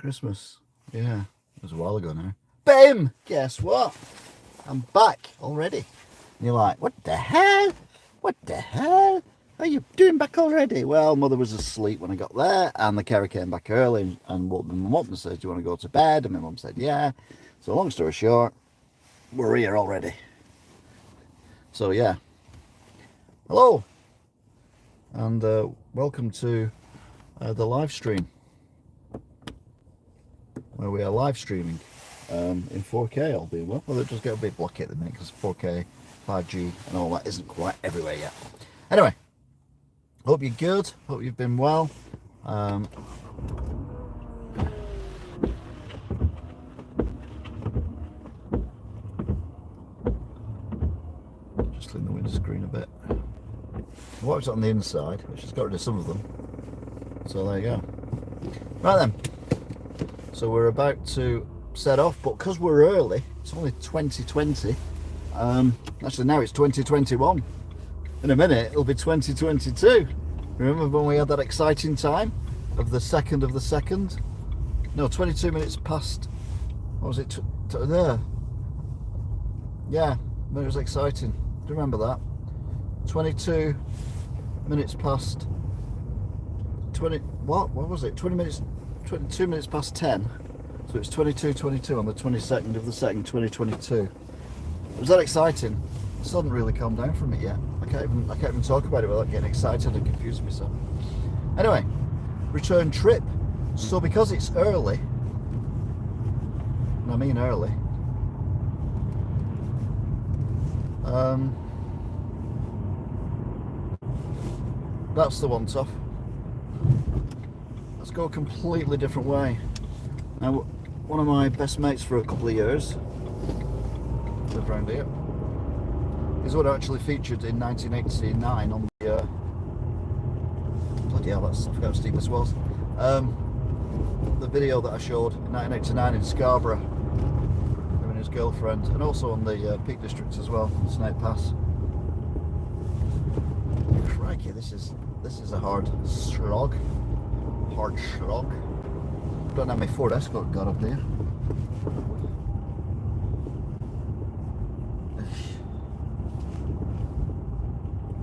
Christmas. Yeah, it was a while ago now. Bim! Guess what? I'm back already. And you're like, what the hell? What the hell? Are you doing back already? Well, Mother was asleep when I got there, and the carer came back early and woke my mum up and said, do you want to go to bed? And my mum said, yeah. So long story short, we're here already. So yeah. Hello. And welcome to the live stream, where we are live streaming in 4K, all being well. Well, it does get a bit blocky at the minute because 4K, 5G and all that isn't quite everywhere yet. Anyway, hope you're good, hope you've been well. Just clean the windscreen a bit. I watched it on the inside, which has got rid of some of them. So there you go. Right then. So we're about to set off, but because we're early, it's only 2020. Actually now it's 2021. In a minute it'll be 2022. Remember when we had that exciting time of the 2nd of the 2nd? No, 22 minutes past. What was it? There. Yeah, it was exciting. Do you remember that? 22 minutes past 20. What was it? 22 minutes past 10. So it's 22:22 on the 22nd of the 2nd, 2022. Was that exciting? I still haven't really calmed down from it yet. I can't even talk about it without getting excited and confusing myself. Anyway, return trip. So because it's early, and I mean early, that's the one tough. Let's go a completely different way. Now, one of my best mates for a couple of years lived around here. He's what actually featured in 1989 on the bloody hell, I forgot how steep this was. The video that I showed in 1989 in Scarborough, him and his girlfriend, and also on the Peak District as well, Snake Pass. Crikey, this is a hard slog. Hard slog. Don't have my Ford Escort got up there.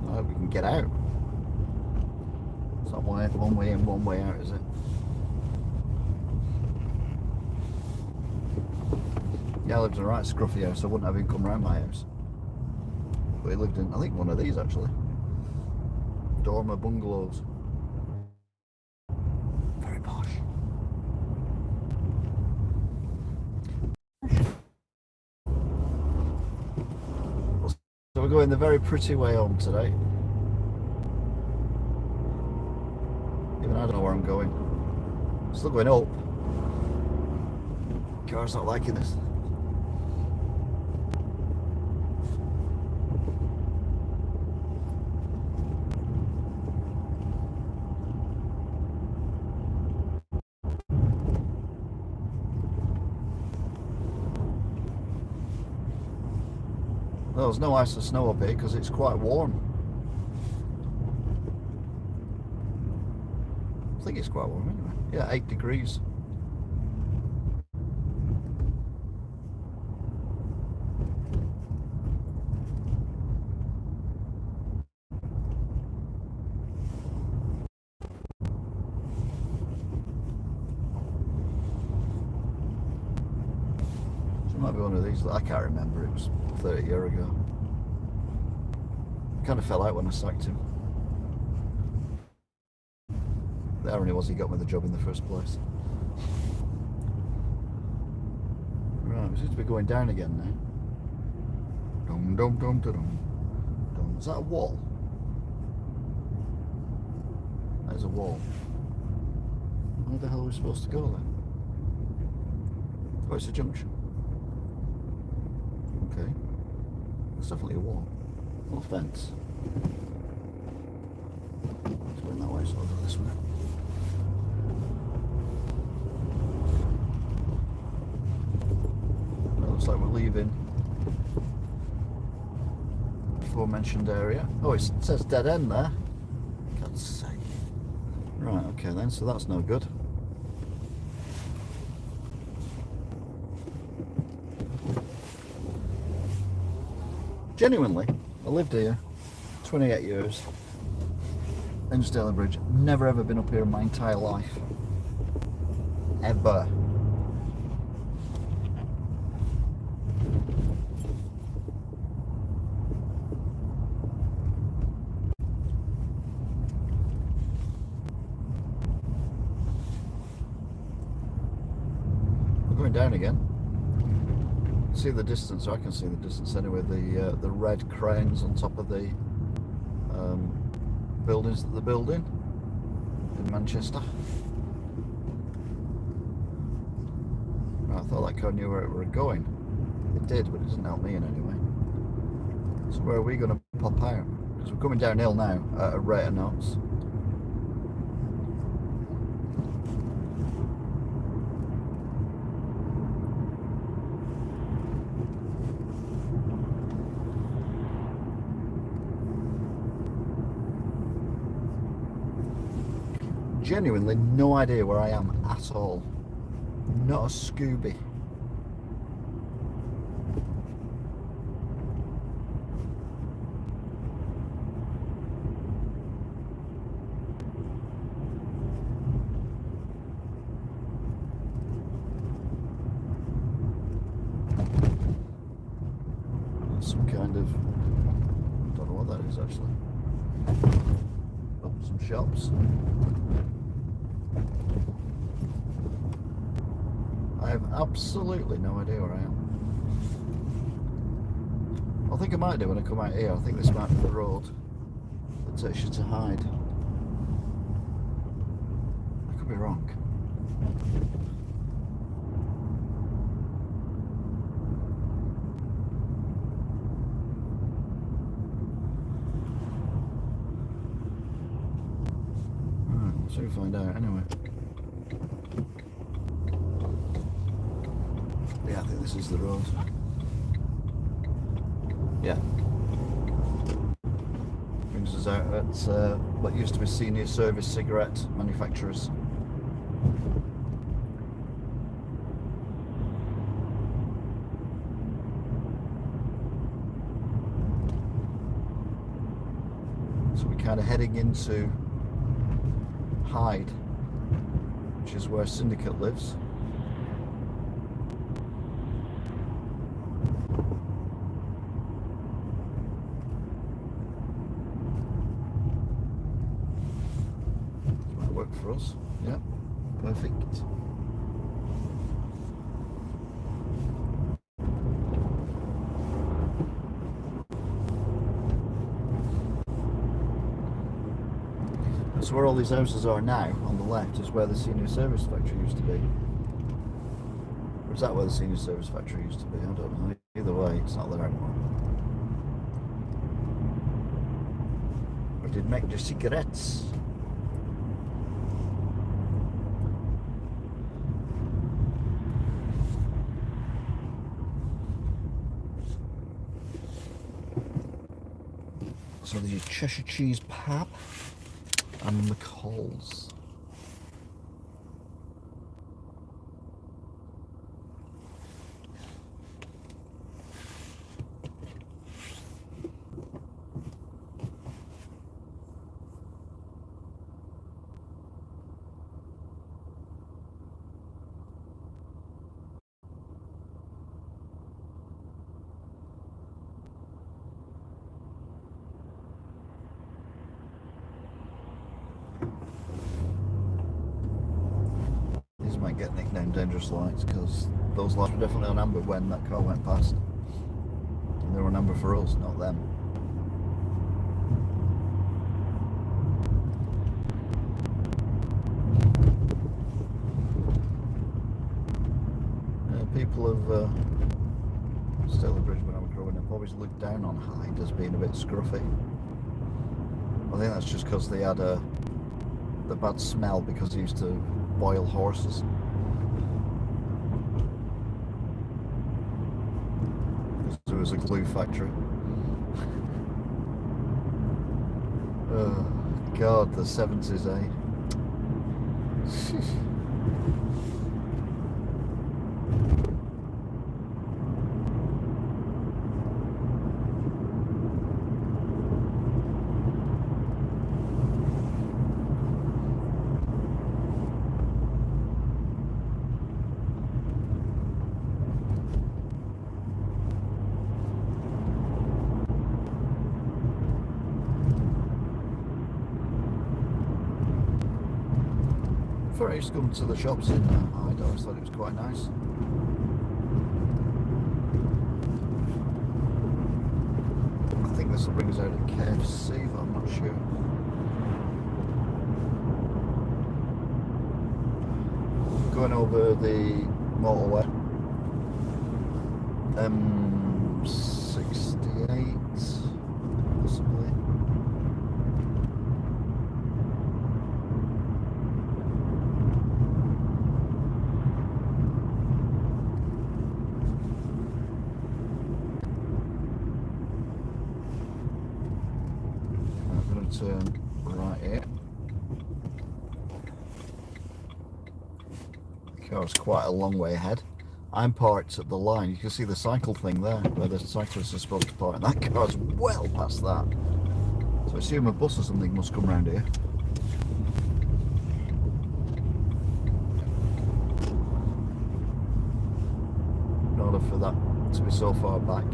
I hope we can get out. It's not one way in, one way out, is it? Yeah, I lived in a right scruffy house. I wouldn't have him come round my house. But he lived in, I think, one of these actually. Dormer bungalows. Very posh. So we're going the very pretty way home today. Even I don't know where I'm going. Still going up. Car's not liking this. Well, there's no ice or snow up here because it's quite warm. I think it's quite warm anyway. Yeah, 8 degrees. So it might be one of these that I can't remember. It was 30 years ago. Kind of fell out when I sacked him. The irony was he got me the job in the first place. Right, we seem to be going down again now. Dum dum dum dum dum. Is that a wall? That is a wall. Where the hell are we supposed to go then? Oh, it's a junction. Okay. It's definitely a wall. Or fence. It's going that way, so I'll go this way. Well, looks like we're leaving the aforementioned area. Oh, it says dead end there. God's sake. Right, okay then, so that's no good. Genuinely, I lived here 28 years in Stalybridge. Never ever been up here in my entire life. Ever. We're going down again. See the distance, or I can see the distance anyway, the red cranes on top of the buildings that they're building in Manchester. I thought that car knew where it were going. It did, but it doesn't help me in any way. So where are we going to pop out? Because we're coming downhill now at a rate of knots. Genuinely no idea where I am at all. Not a Scooby. Some kind of, I don't know what that is actually. Oh, some shops. I have absolutely no idea where I am. I think I might do when I come out here. I think this might be the road that takes you to Hyde. I could be wrong. Alright, we'll soon find out anyway. Yeah, I think this is the road. Yeah. Brings us out at what used to be Senior Service Cigarette Manufacturers. So we're kind of heading into Hyde, which is where Syndicate lives. For us, yeah, perfect. So where all these houses are now, on the left, is where the Senior Service Factory used to be. Or is that where the Senior Service Factory used to be? I don't know. Either way, it's not there anymore. Or did make the cigarettes? So the Cheshire Cheese Pub and McCall's. Might get nicknamed Dangerous Lights because those lights were definitely on amber when that car went past. And they were on amber for us, not them. People of Stalybridge when I was growing up always looked down on Hyde as being a bit scruffy. I think that's just because they had the bad smell because they used to boil horses. There was a glue factory. Oh God, the 70s, eh? before I used to come to the shops in Hyde, I always thought it was quite nice. I think this will bring us out at KFC, but I'm not sure. Going over the motorway, M68 possibly. I'm going to turn right here. The car's quite a long way ahead. I'm parked at the line. You can see the cycle thing there, where the cyclists are supposed to park. And that car's well past that. So I assume a bus or something must come round here. In order for that to be so far back.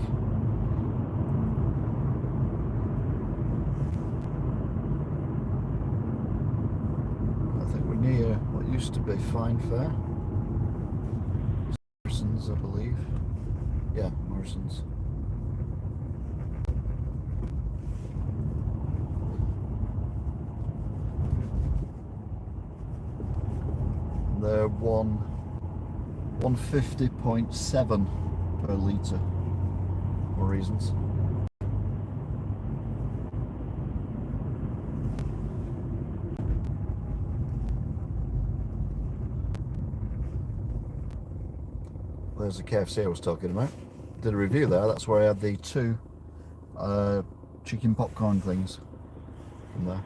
I think we're near what used to be Fine Fair. I believe. Yeah, Morrison's. They're 150.7 per litre for reasons. There's the KFC I was talking about. Did a review there. That's where I had the 2 chicken popcorn things from there.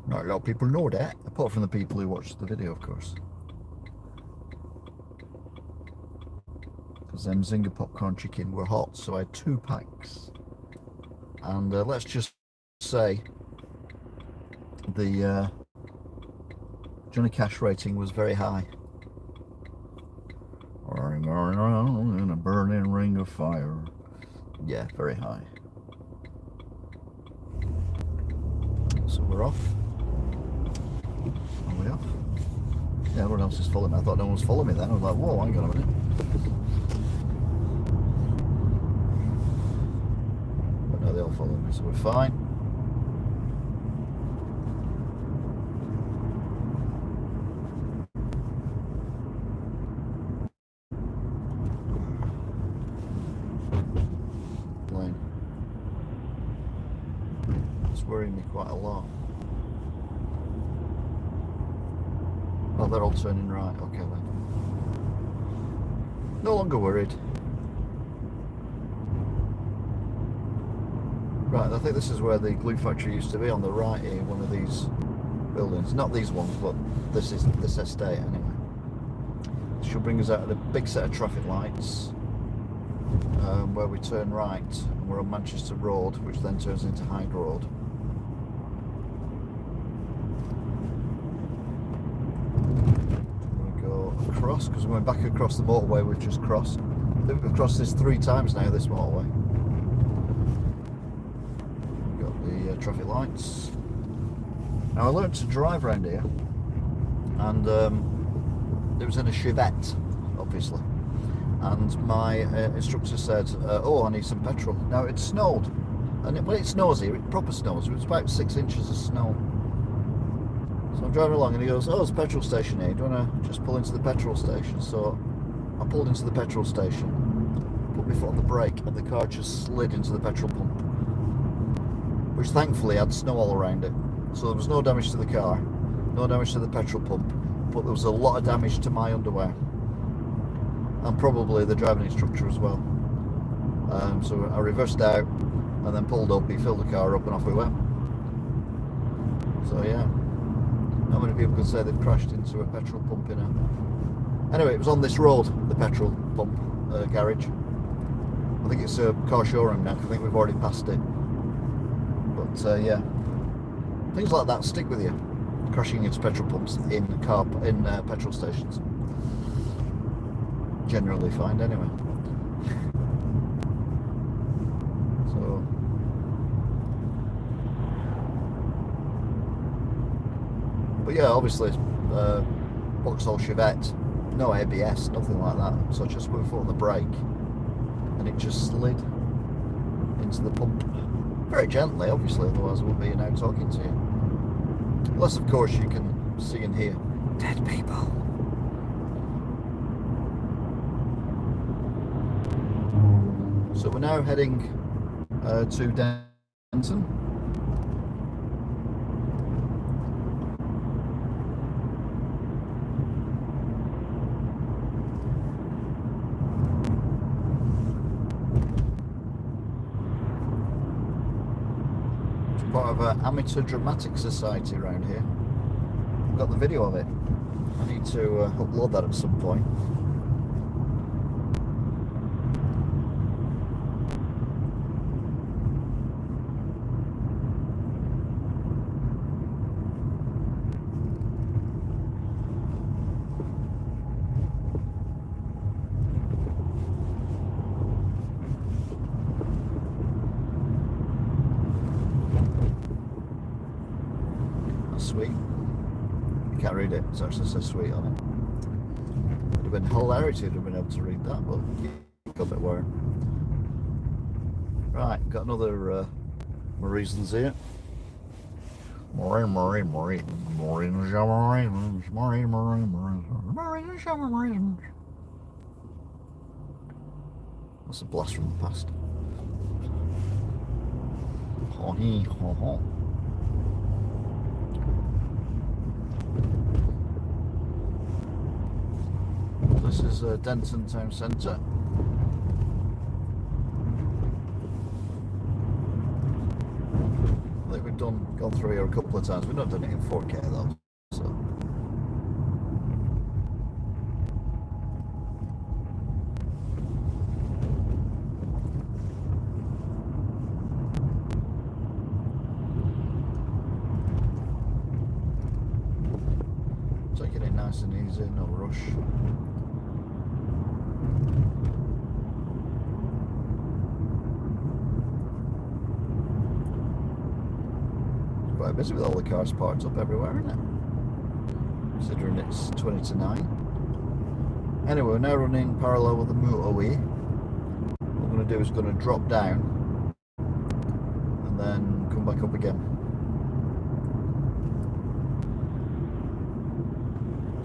Not a lot of people know that, apart from the people who watched the video, of course. Because them Zinger popcorn chicken were hot, so I had 2 packs. And let's just say the Johnny Cash rating was very high. In a burning ring of fire. Yeah, very high. So we're off. Are we off? Yeah, everyone else is following me. I thought no one was following me then. I was like, whoa, hang on a minute. But no, they all follow me, so we're fine. Worrying me quite a lot. Oh, they're all turning right. Okay then. No longer worried. Right, I think this is where the glue factory used to be, on the right here, one of these buildings. Not these ones, but this is this estate anyway. This should bring us out of the big set of traffic lights, where we turn right, and we're on Manchester Road, which then turns into Hyde Road. Across, because we're going back across the motorway we've just crossed. I think we've crossed this 3 times now, this motorway. We've got the traffic lights. Now I learned to drive around here, and it was in a Chevette, obviously. And my instructor said, oh, I need some petrol. Now it snowed, and when it snows here, it proper snows. It was about 6 inches of snow. So I'm driving along and he goes, oh, there's a petrol station here, do you want to just pull into the petrol station? So I pulled into the petrol station, put my foot on the brake, and the car just slid into the petrol pump, which thankfully had snow all around it. So there was no damage to the car, no damage to the petrol pump, but there was a lot of damage to my underwear, and probably the driving instructor as well. So I reversed out and then pulled up, he filled the car up and off we went. So yeah. Not many people can say they've crashed into a petrol pump in a... Anyway, it was on this road, the petrol pump garage. I think it's a car showroom now, I think we've already passed it. But yeah, things like that stick with you. Crashing into petrol pumps in petrol stations. Generally fine anyway. So But yeah, obviously, Vauxhall Chevette, no ABS, nothing like that. So I just put my foot on the brake and it just slid into the pump. Very gently, obviously, otherwise I wouldn't be now talking to you. Unless, of course, you can see and hear dead people. So we're now heading to Denton. Part of an amateur dramatic society around here. I've got the video of it. I need to upload that at some point. Sweet. You can't read it, it actually says sweet on it. Would have been hilarious if you'd have been able to read that, but got a bit worried. Right, got another reasons here. That's a blast from the past. This is Denton Town Centre. I think we've gone through here a couple of times. We've not done it in 4K though. So. Taking it nice and easy, no rush. Quite busy with all the cars parked up everywhere, isn't it? Considering it's 20 to 9. Anyway, we're now running parallel with the motorway. What we're going to do is going to drop down and then come back up again.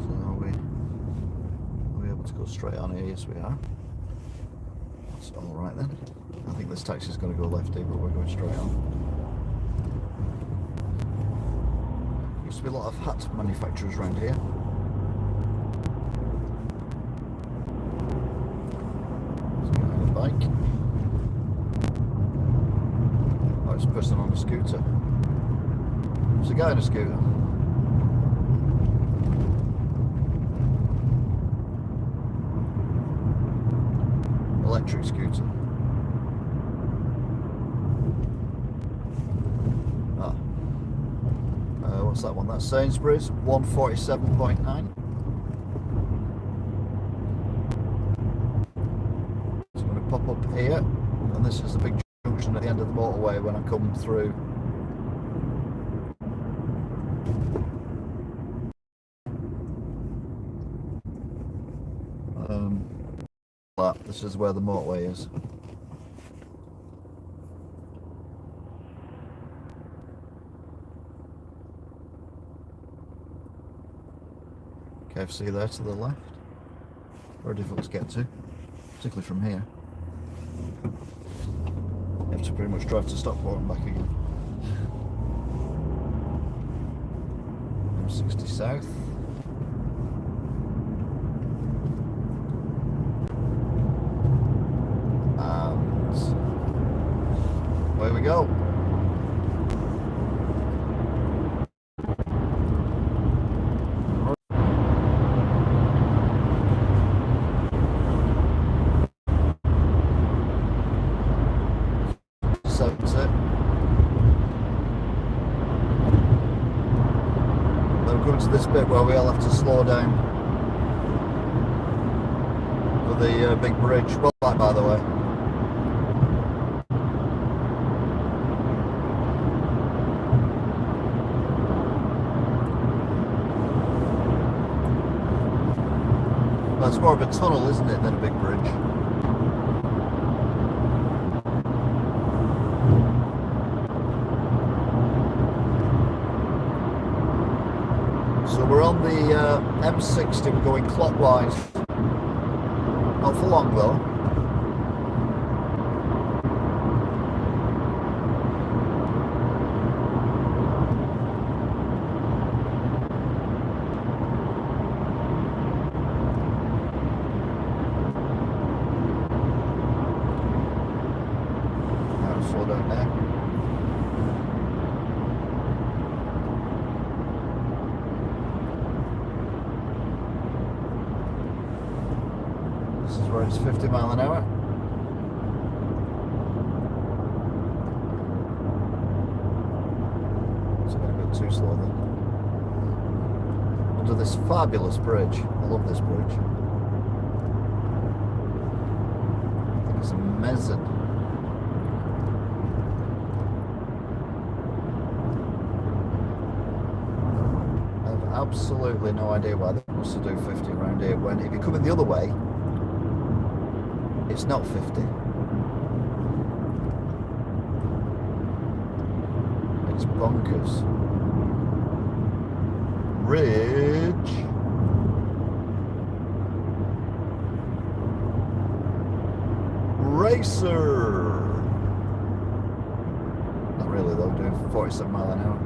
So are we able to go straight on here? Yes, we are. That's all right then. I think this taxi's going to go lefty, but we're going straight on. Used to be a lot of hat manufacturers around here. There's a guy on a bike. Oh, it's a person on a scooter. There's a guy on a scooter. Electric scooter. What's that one? That's Sainsbury's, 147.9. So I'm going to pop up here, and this is the big junction at the end of the motorway when I come through. This is where the motorway is. KFC there to the left. Very difficult to get to, particularly from here. You have to pretty much drive to Stockport and back again. M60 South. And away we go. To this bit where we all have to slow down for the big bridge. Well, that by the way. That's more of a tunnel, isn't it, than a big bridge? So we're on the M60, we're going clockwise. Not for long though. Slow down there. This is where it's 50 mile an hour. It's a bit too slow then. Under this fabulous bridge. I love this bridge. I think it's amazing. Absolutely no idea why they must do 50 around here when if you're coming the other way it's not 50. It's bonkers. Ridge. Racer. Not really though, doing 47 mile an hour.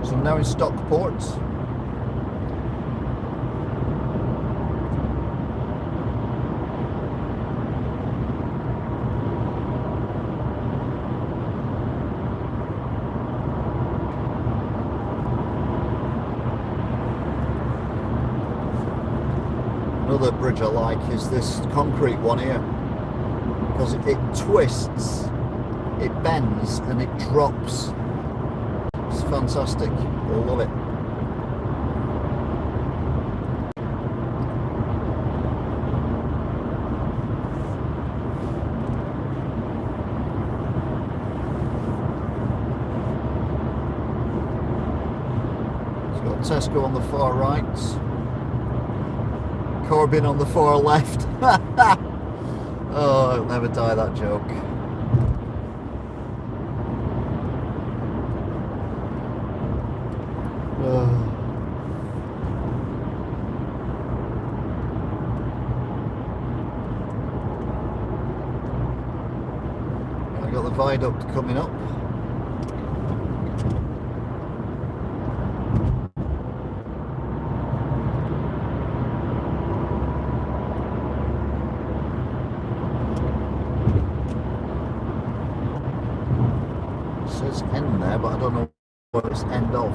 So I'm now in Stockport. Another bridge I like is this concrete one here, because it twists, it bends and it drops. It's fantastic. I love it. So we've got Tesco on the far right, Corbyn on the far left. Oh, it'll never die, that joke. I got the viaduct coming up. It says end there, but I don't know what it's end of.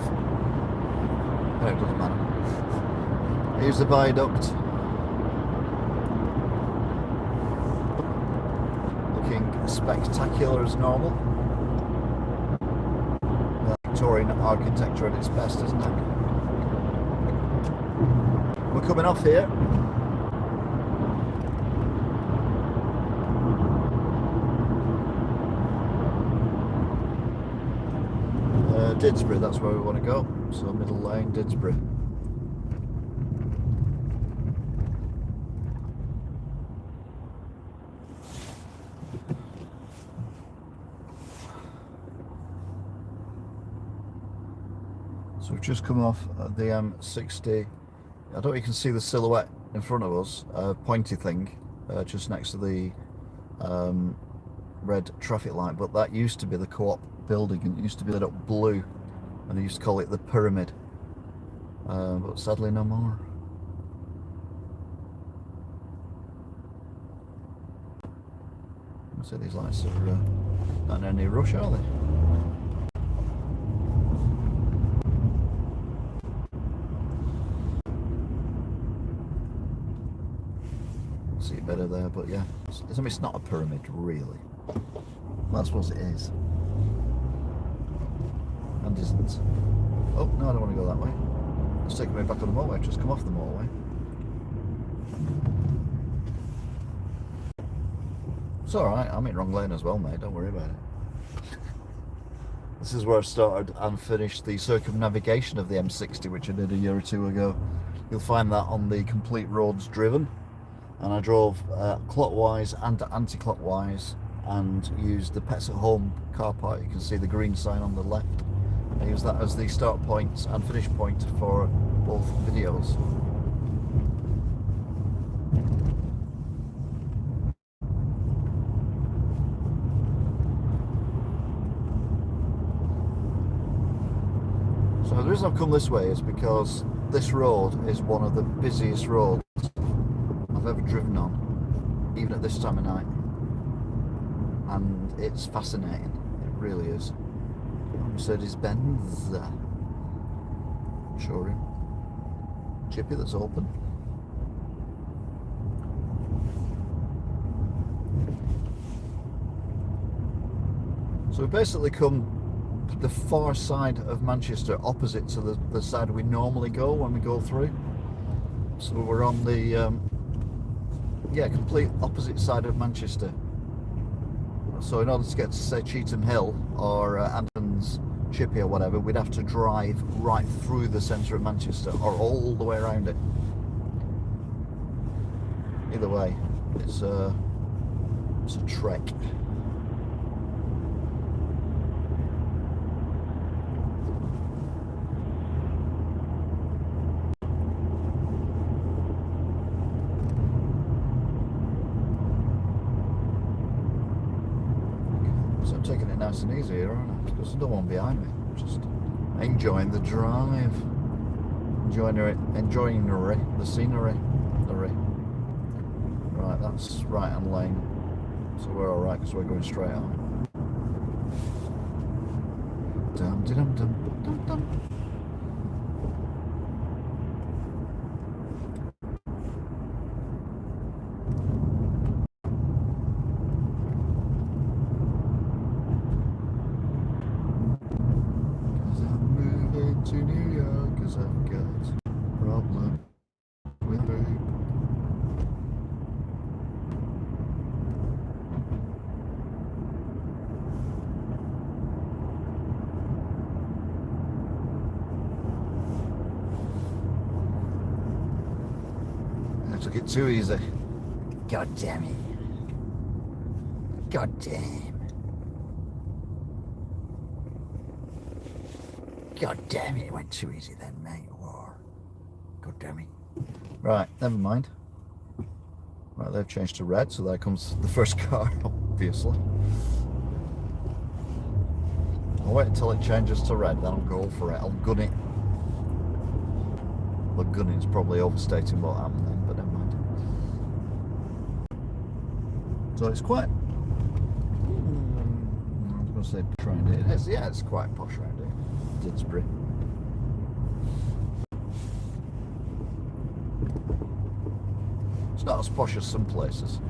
No, it doesn't matter. Here's the viaduct. Looking spectacular as normal. Victorian architecture at its best, isn't it? We're coming off here. Didsbury, that's where we want to go. So middle lane, Didsbury. So we've just come off the M60. I don't know if you can see the silhouette in front of us, pointy thing, just next to the red traffic light, but that used to be the Co-op building, and it used to be lit up blue, and they used to call it the Pyramid, but sadly no more. So these lights are not in any rush, are they? See it better there, but yeah, it's not a pyramid really. Well, I suppose it is. And isn't. Oh, no, I don't want to go that way. It's taking me back on the motorway. I've just come off the motorway. It's alright, I'm in wrong lane as well, mate. Don't worry about it. This is where I started and finished the circumnavigation of the M60, which I did a year or two ago. You'll find that on the Complete Roads Driven. And I drove clockwise and anti-clockwise and used the Pets at Home car park. You can see the green sign on the left. I used that as the start point and finish point for both videos. So the reason I've come this way is because this road is one of the busiest roads I've ever driven on, even at this time of night. And it's fascinating, it really is. Mercedes-Benz showroom. Chippy that's open. So we've basically come the far side of Manchester, opposite to the side we normally go when we go through. So we're on the complete opposite side of Manchester. So in order to get to, say, Cheetham Hill or Andens, Chippy or whatever, we'd have to drive right through the centre of Manchester or all the way around it. Either way, it's a trek. Taking it nice and easy here, aren't I? Because there's no one behind me. Just enjoying the drive, enjoying the scenery. Right, that's right hand lane, so we're all right because we're going straight on. Dum dum dum dum dum. To New York, cause I've got a problem with her. I took it too easy. God damn it. God damn. God damn it went too easy then, mate. Whoa. God damn it. Right, never mind. Right, they've changed to red, so there comes the first car, obviously. I'll wait until it changes to red, then I'll go for it. I'll gun it. Well, gunning's probably overstating what happened then, but never mind. So it's quite... I was going to say trendy. Yeah, it's quite posh around here. Didsbury. It's not as posh as some places.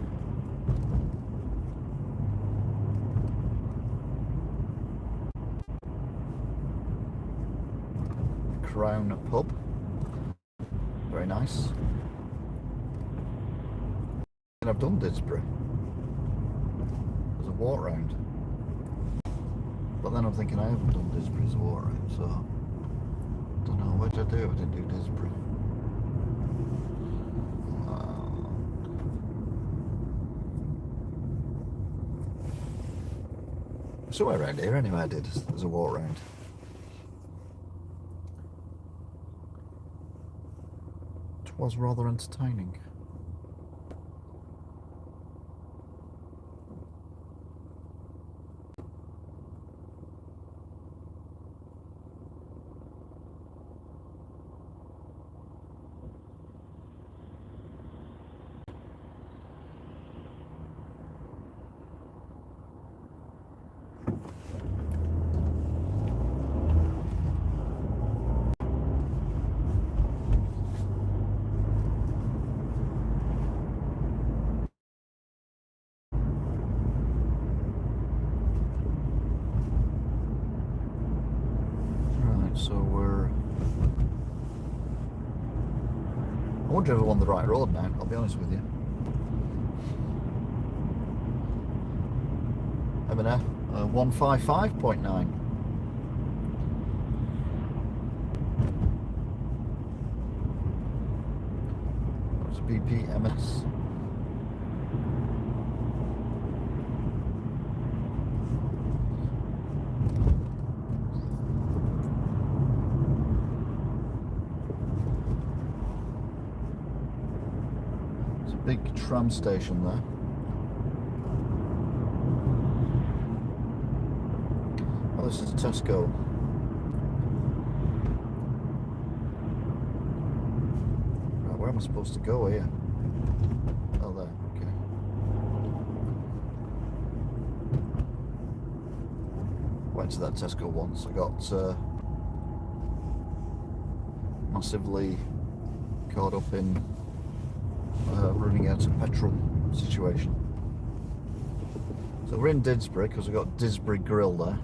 Crown pub. Very nice. And I've done Didsbury. There's a walk round. But then I'm thinking I haven't done Didsbury as a walk round, so I don't know what did I do if I didn't do Didsbury. Somewhere around here anyway I did as a walk round. It was rather entertaining. So we're... I wonder if I'm on the right road now, I'll be honest with you. M&F 155.9. BPMS. It's a big tram station there. Oh, this is Tesco. Right, where am I supposed to go here? Oh, there, okay. Went to that Tesco once. I got massively caught up in running out of petrol situation. So we're in Didsbury because we've got Didsbury Grill there.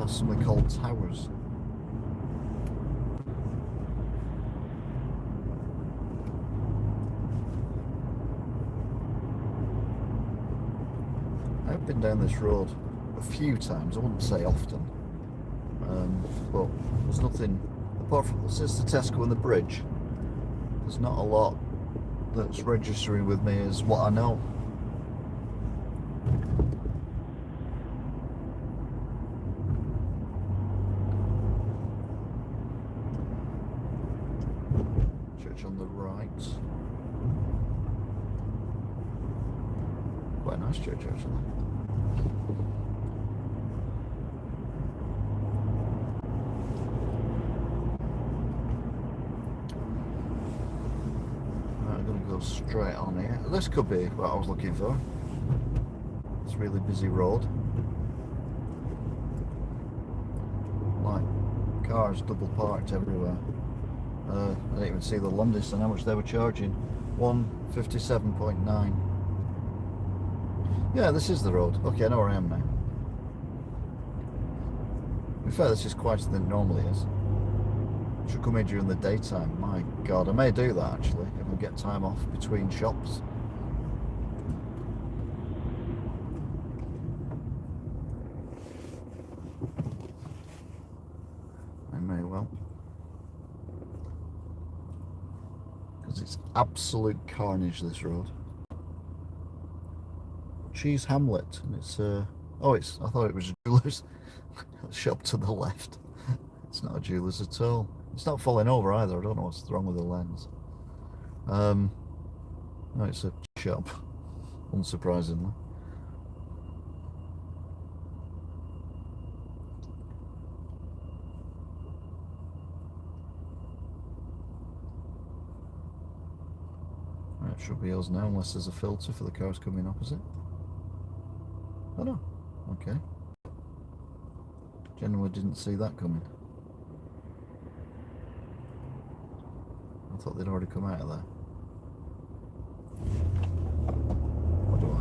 Something called Towers. I've been down this road a few times, I wouldn't say often, but there's nothing apart from since the Tesco and the bridge. There's not a lot that's registering with me as what I know. On the right. Quite a nice church actually. Right, I'm going to go straight on here. This could be what I was looking for. It's a really busy road. Like cars double parked everywhere. I didn't even see the longest and how much they were charging. 157.9. Yeah, this is the road. Okay, I know where I am now. In fact, this is quieter than it normally is. Should come here during the daytime. My God, I may do that actually if I get time off between shops. I may well. It's absolute carnage, this road. Cheese Hamlet, and it's oh, it's, I thought it was a jeweller's shop to the left. It's not a jeweller's at all. It's not falling over either. I don't know what's wrong with the lens. No, it's a shop, unsurprisingly. It should be us now, unless there's a filter for the cars coming opposite. Oh no, okay. Genuinely didn't see that coming. I thought they'd already come out of there. What do I know?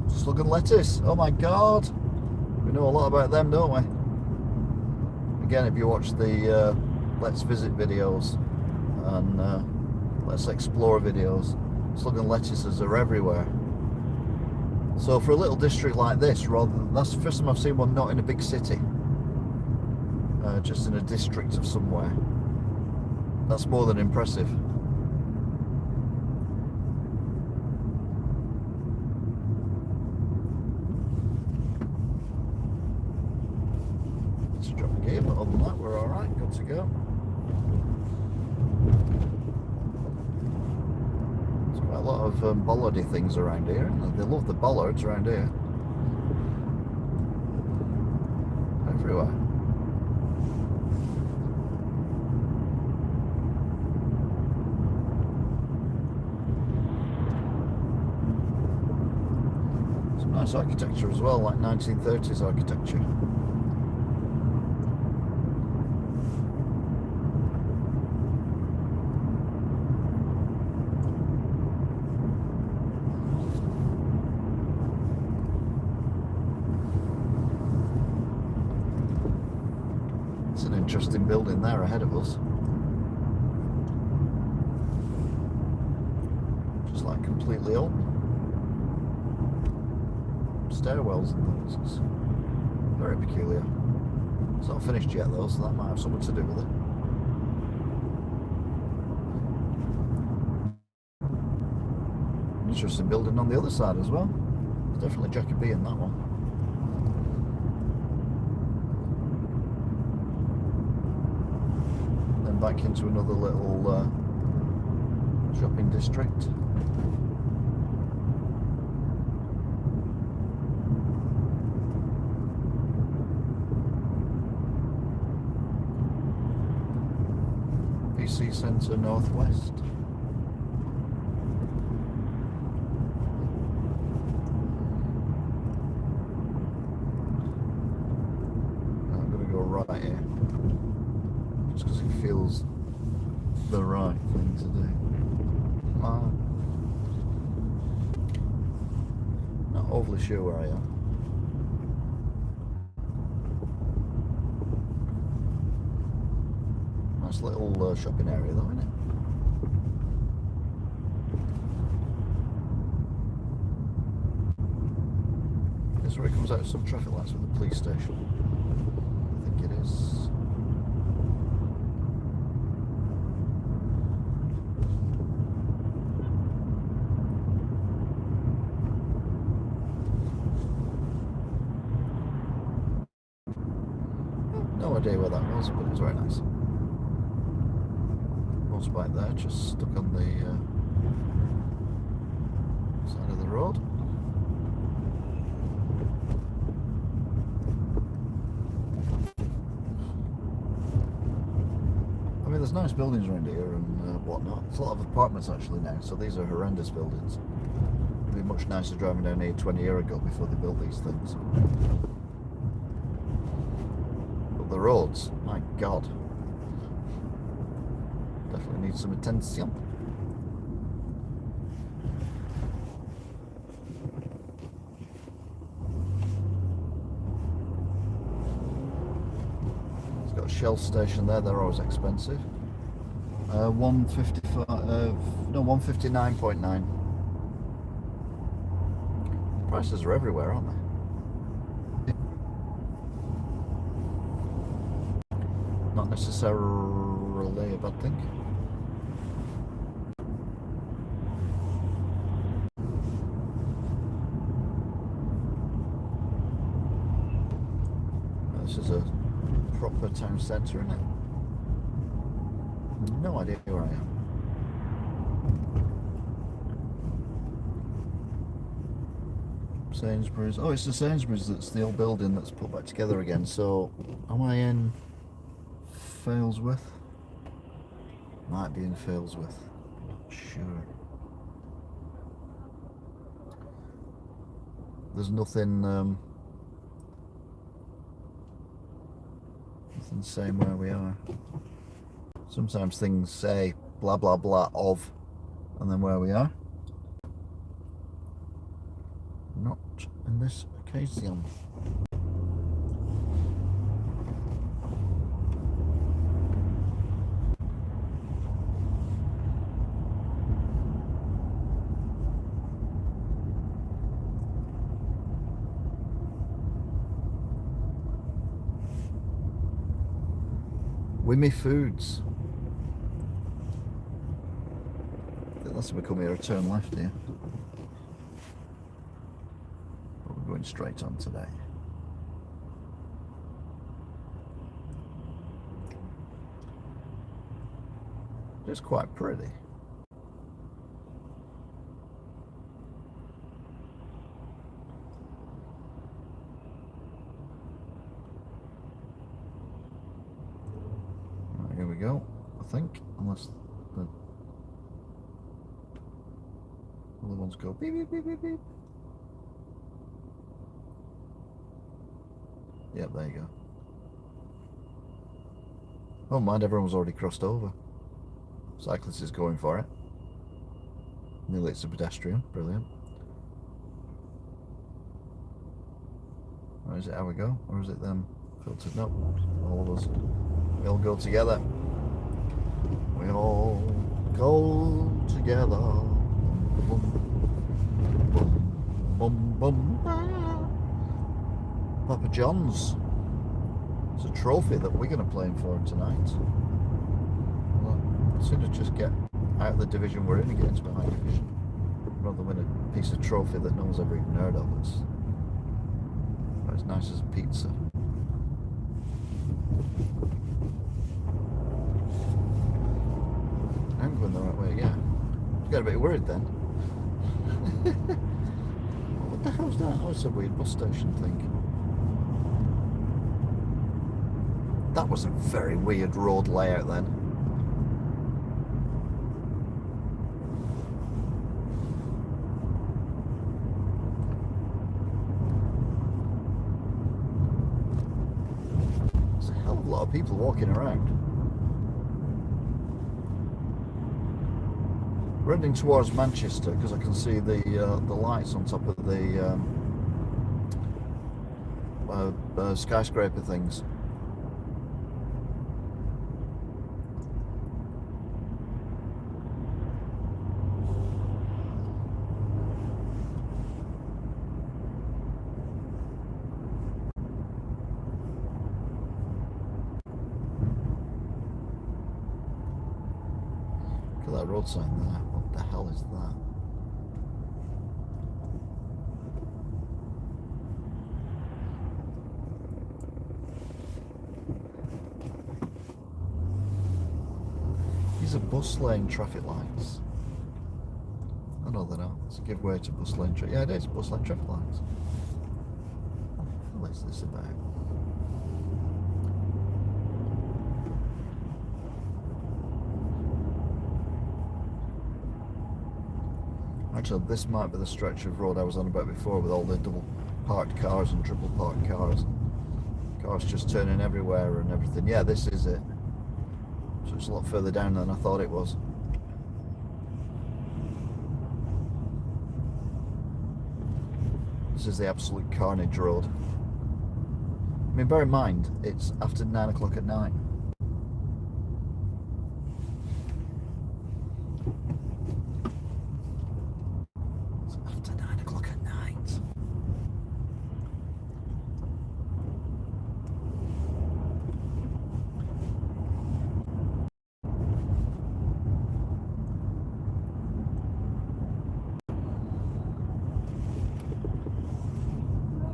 Slug and lettuce, oh my God, we know a lot about them, don't we? Again, if you watch the Let's Visit videos and Let's Explore videos, slug and lettuces are everywhere. So for a little district like this, rather than, that's the first time I've seen one not in a big city, just in a district of somewhere. That's more than impressive. Gear, but other than that we're alright, good to go. There's quite a lot of of bollardy things around here. They love the bollards around here. Everywhere. Some nice architecture as well, like 1930s architecture. It's an interesting building there ahead of us. Just like completely open. Stairwells and things. It's very peculiar. It's not finished yet though, so that might have something to do with it. Interesting building on the other side as well. There's definitely Jacobean, that one. Then back into another little shopping district. PC Centre Northwest. I'm going to go right here, just because it feels the right thing to do. Not overly sure where I am. Nice little shopping area though, isn't it? This is where it comes out of some traffic lights with the police station. I think it is. No idea where that was, but it was very nice. Motorbike there, just stuck on the side of the road. I mean, there's nice buildings around here and whatnot. There's a lot of apartments actually now, so these are horrendous buildings. It'd be much nicer driving down here 20 years ago before they built these things. But the roads, my God. Definitely need some attention. It's got a Shell station there, they're always expensive. 155, no, 159.9. Prices are everywhere, aren't they? Not necessarily a bad thing. This is a proper town centre, isn't it? No idea where I am. Sainsbury's. Oh, it's the Sainsbury's that's the old building that's put back together again. So, am I in Failsworth? Might be in Failsworth. Not sure. There's nothing. Nothing saying where we are. Sometimes things say blah blah blah of, and then where we are. Not in this occasion. Wimmy Foods. I think that's become here a turn left here. But we're going straight on today. It's quite pretty. we go, I think, unless the other ones go beep, beep, beep, beep, beep. Yep, there you go. Oh, mind, everyone's already crossed over. Cyclist is going for it. Nearly it's a pedestrian. Brilliant. Or is it how we go? Or is it them filtered? No, all of us. We all go together. We all go together. Boom, boom, boom, boom. Papa John's. It's a trophy that we're going to play for tonight. Well, as soon as just get out of the division we're in and get into my division, rather than win a piece of trophy that no one's ever even heard of. It's about as nice as a pizza. I'm going the right way, yeah. You got a bit worried then. What the hell's that? Oh, it's a weird bus station thing. That was a very weird road layout then. There's a hell of a lot of people walking around. We're heading towards Manchester because I can see the lights on top of the skyscraper things. Look at that road sign there. What the hell is that? These are bus lane traffic lights. I know they're not. It's a give way to bus lane traffic. Yeah, it is bus lane traffic lights. What is this about? Actually, this might be the stretch of road I was on about before with all the double parked cars and triple parked cars. Cars just turning everywhere and everything. Yeah, this is it. So it's a lot further down than I thought it was. This is the absolute carnage road. I mean, bear in mind, it's after 9 o'clock at night. It's after 9 o'clock at night.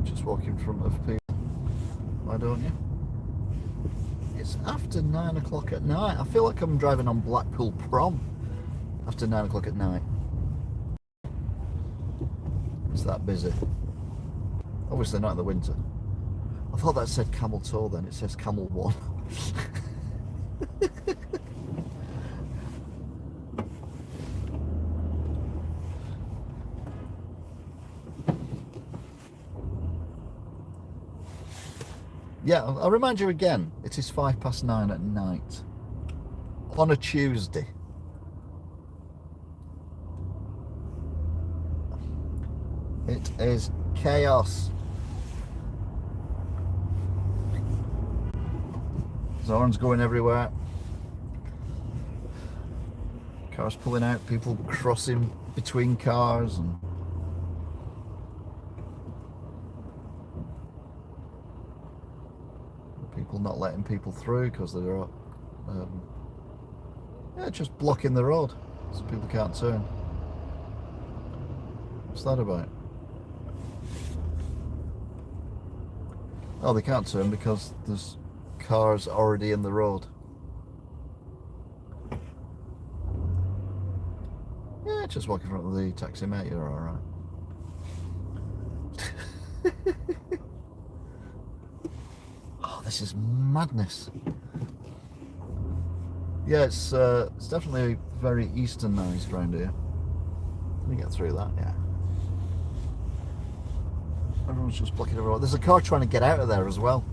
Just walk in front of people. Why don't you? It's after 9 o'clock at night. I feel like I'm driving on Blackpool Prom after 9 o'clock at night. It's that busy. Obviously not in the winter. I thought that said Camel Toe then. It says Camel 1. Yeah, I'll remind you again, it is 9:05 at night on a Tuesday. It is chaos. Horns going everywhere. Cars pulling out, people crossing between cars and people not letting people through because they're just blocking the road so people can't turn. What's that about? Oh, they can't turn because there's cars already in the road. Yeah, just walk in front of the taxi, mate, you're alright. Oh, this is madness. Yeah, it's definitely very easternised around here. Can you get through that? Yeah. Everyone's just blocking everyone. There's a car trying to get out of there as well.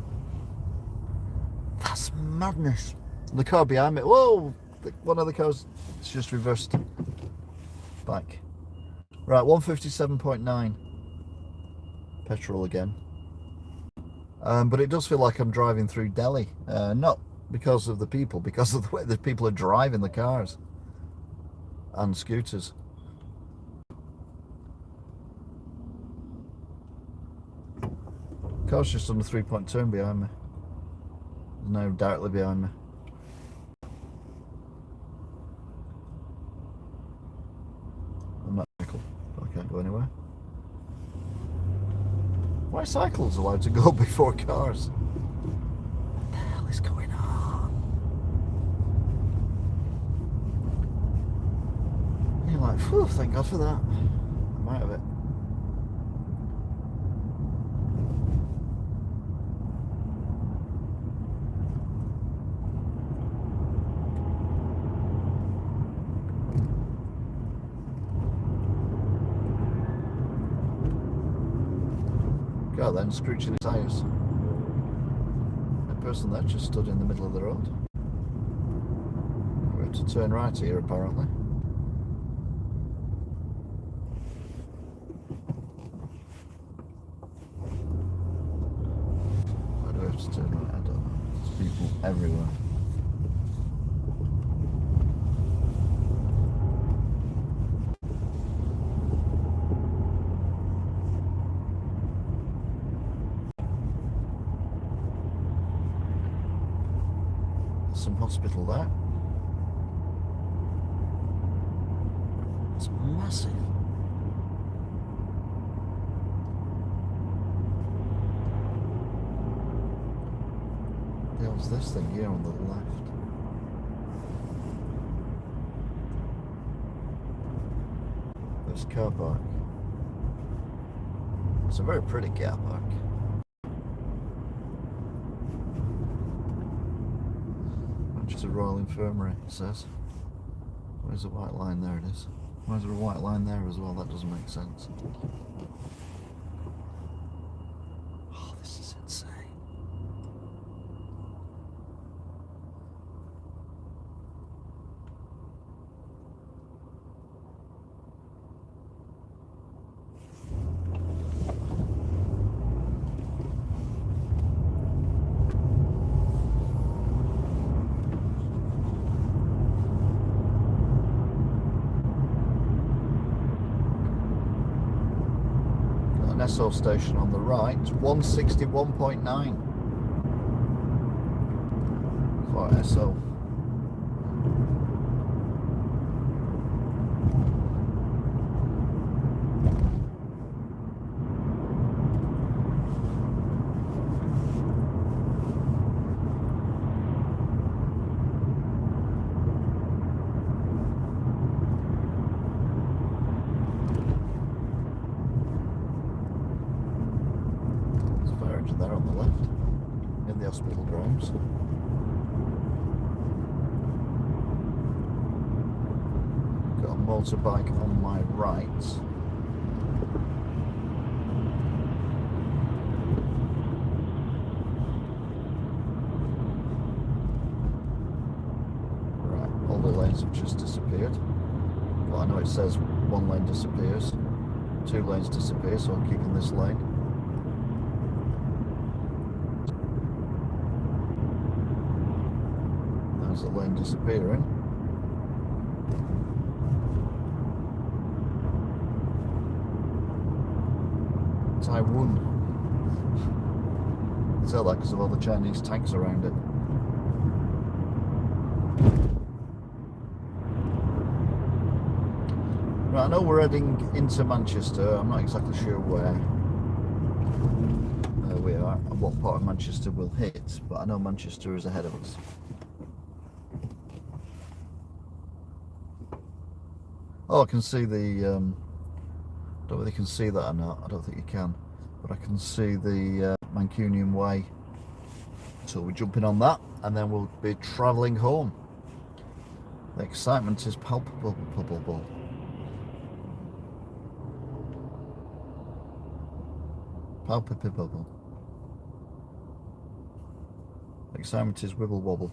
That's madness. The car behind me. Whoa! One of the cars. It's just reversed back. Right, 157.9 petrol again. But it does feel like I'm driving through Delhi. Not because of the people, because of the way the people are driving the cars and scooters. Car's just under 3.2 behind me. There's no directly behind me. I'm not cycle. I can't go anywhere. Why are cycles allowed to go before cars? What the hell is going on? And you're like, phew, thank God for that. I'm out of it. God, then screeching his tyres. The person there just stood in the middle of the road. We have to turn right here, apparently. Why do we have to turn right? I don't know. There's people everywhere. Some hospital there. It's massive. There's this thing here on the left. There's a car park. It's a very pretty car park. It's a Royal Infirmary, it says. Where's the white line? There it is. Why is there a white line there as well? That doesn't make sense. Oh, this is insane. Esso station on the right, 161.9 for Esso. There on the left, in the hospital grounds. Got a motorbike on my right. Right, all the lanes have just disappeared. Well, I know it says one lane disappears, 2 lanes disappear, so I'm keeping this lane. There's a lane disappearing. Taiwan. You tell that because of all the Chinese tanks around it. Right, I know we're heading into Manchester. I'm not exactly sure where we are and what part of Manchester we'll hit, but I know Manchester is ahead of us. Oh, I can see the, I don't know whether you can see that or not, I don't think you can, but I can see the Mancunian Way. So we're jumping on that and then we'll be travelling home. The excitement is palpable. Palpable. The excitement is wibble wobble.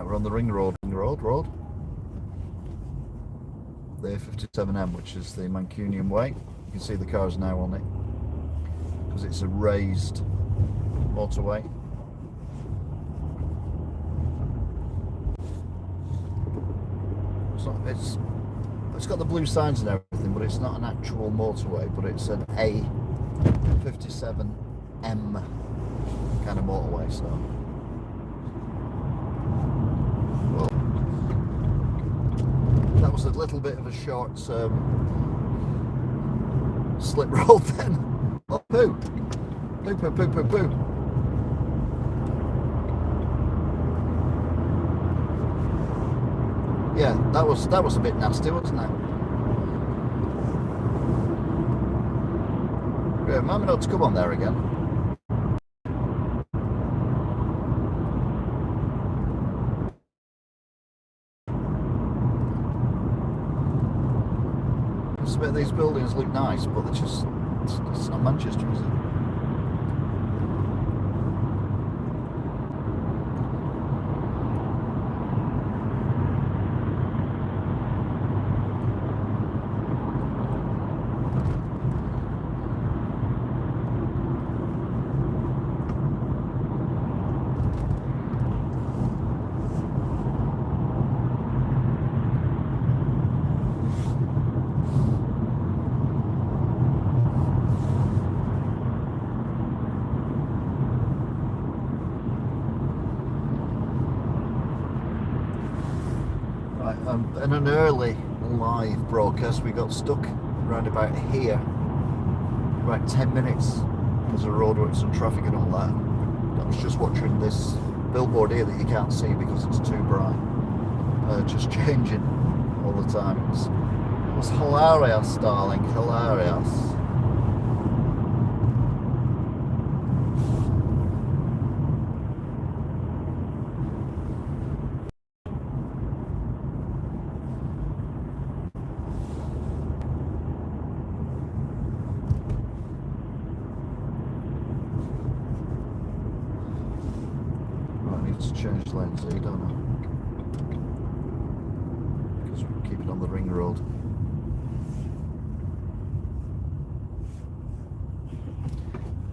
We're on the ring road. The A57M, which is the Mancunian way. You can see the cars now on it because it's a raised motorway. It's got the blue signs and everything, but it's not an actual motorway, but it's an A57M kind of motorway, so. That was a little bit of a short slip roll then. Oh, poo. Yeah, that was a bit nasty, wasn't it? Yeah, remind me not to come on there again. It's a bit, these buildings look nice, but they're just, it's not Manchester, is it? In an early live broadcast, we got stuck around about here, about 10 minutes because of roadworks and traffic and all that. I was just watching this billboard here that you can't see because it's too bright, just changing all the time. It was hilarious, darling, hilarious. To change lanes here, don't I? Because we keep it on the ring road.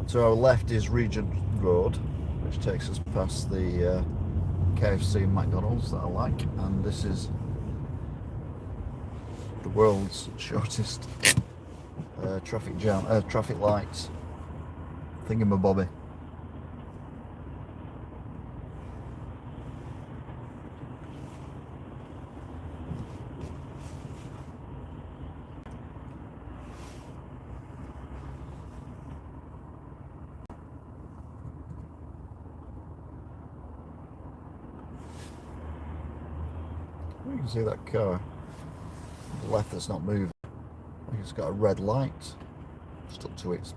To our left is Regent Road, which takes us past the KFC and McDonald's that I like, and this is the world's shortest traffic lights thingamabobby. You can see that car on the left that's not moving. I think it's got a red light stuck to its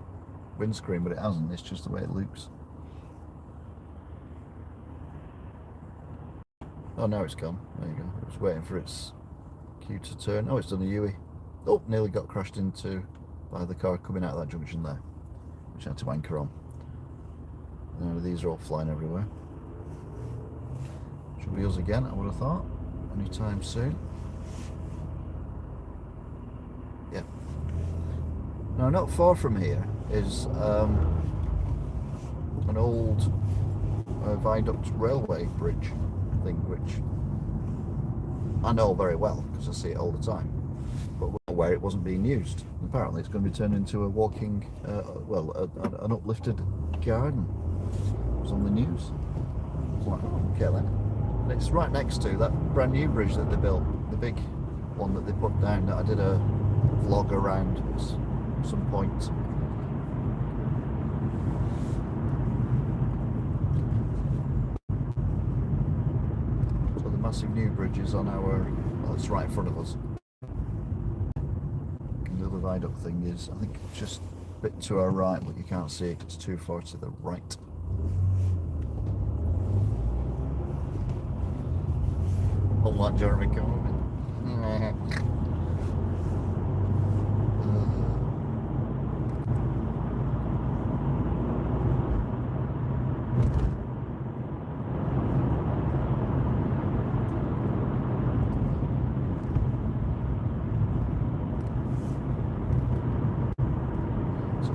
windscreen, but it hasn't. It's just the way it looks. Oh, now it's gone. There you go. It was waiting for its cue to turn. Oh, it's done a U-ey. Oh, nearly got crashed into by the car coming out of that junction there, which I had to anchor on. Now these are all flying everywhere. Should be us again, I would have thought. Anytime soon. Yeah. Now, not far from here is an old viaduct railway bridge thing, which I know very well because I see it all the time, but where it wasn't being used. Apparently it's going to be turned into a walking, an uplifted garden. It was on the news. I was like, oh, okay then. And it's right next to that brand new bridge that they built, the big one that they put down that I did a vlog around at some point. massive new bridge is on our, well, it's right in front of us. And the other viaduct thing is, I think, just a bit to our right, but you can't see it, it's too far to the right. Don't like Jeremy Corbyn.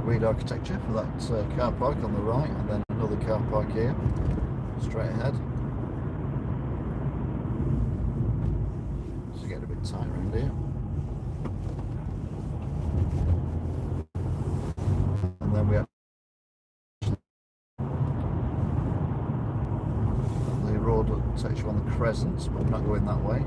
Weird architecture for that car park on the right, and then another car park here straight ahead. It's getting a bit tight around here. And then we have the road that takes you on the Crescents, but we're not going that way.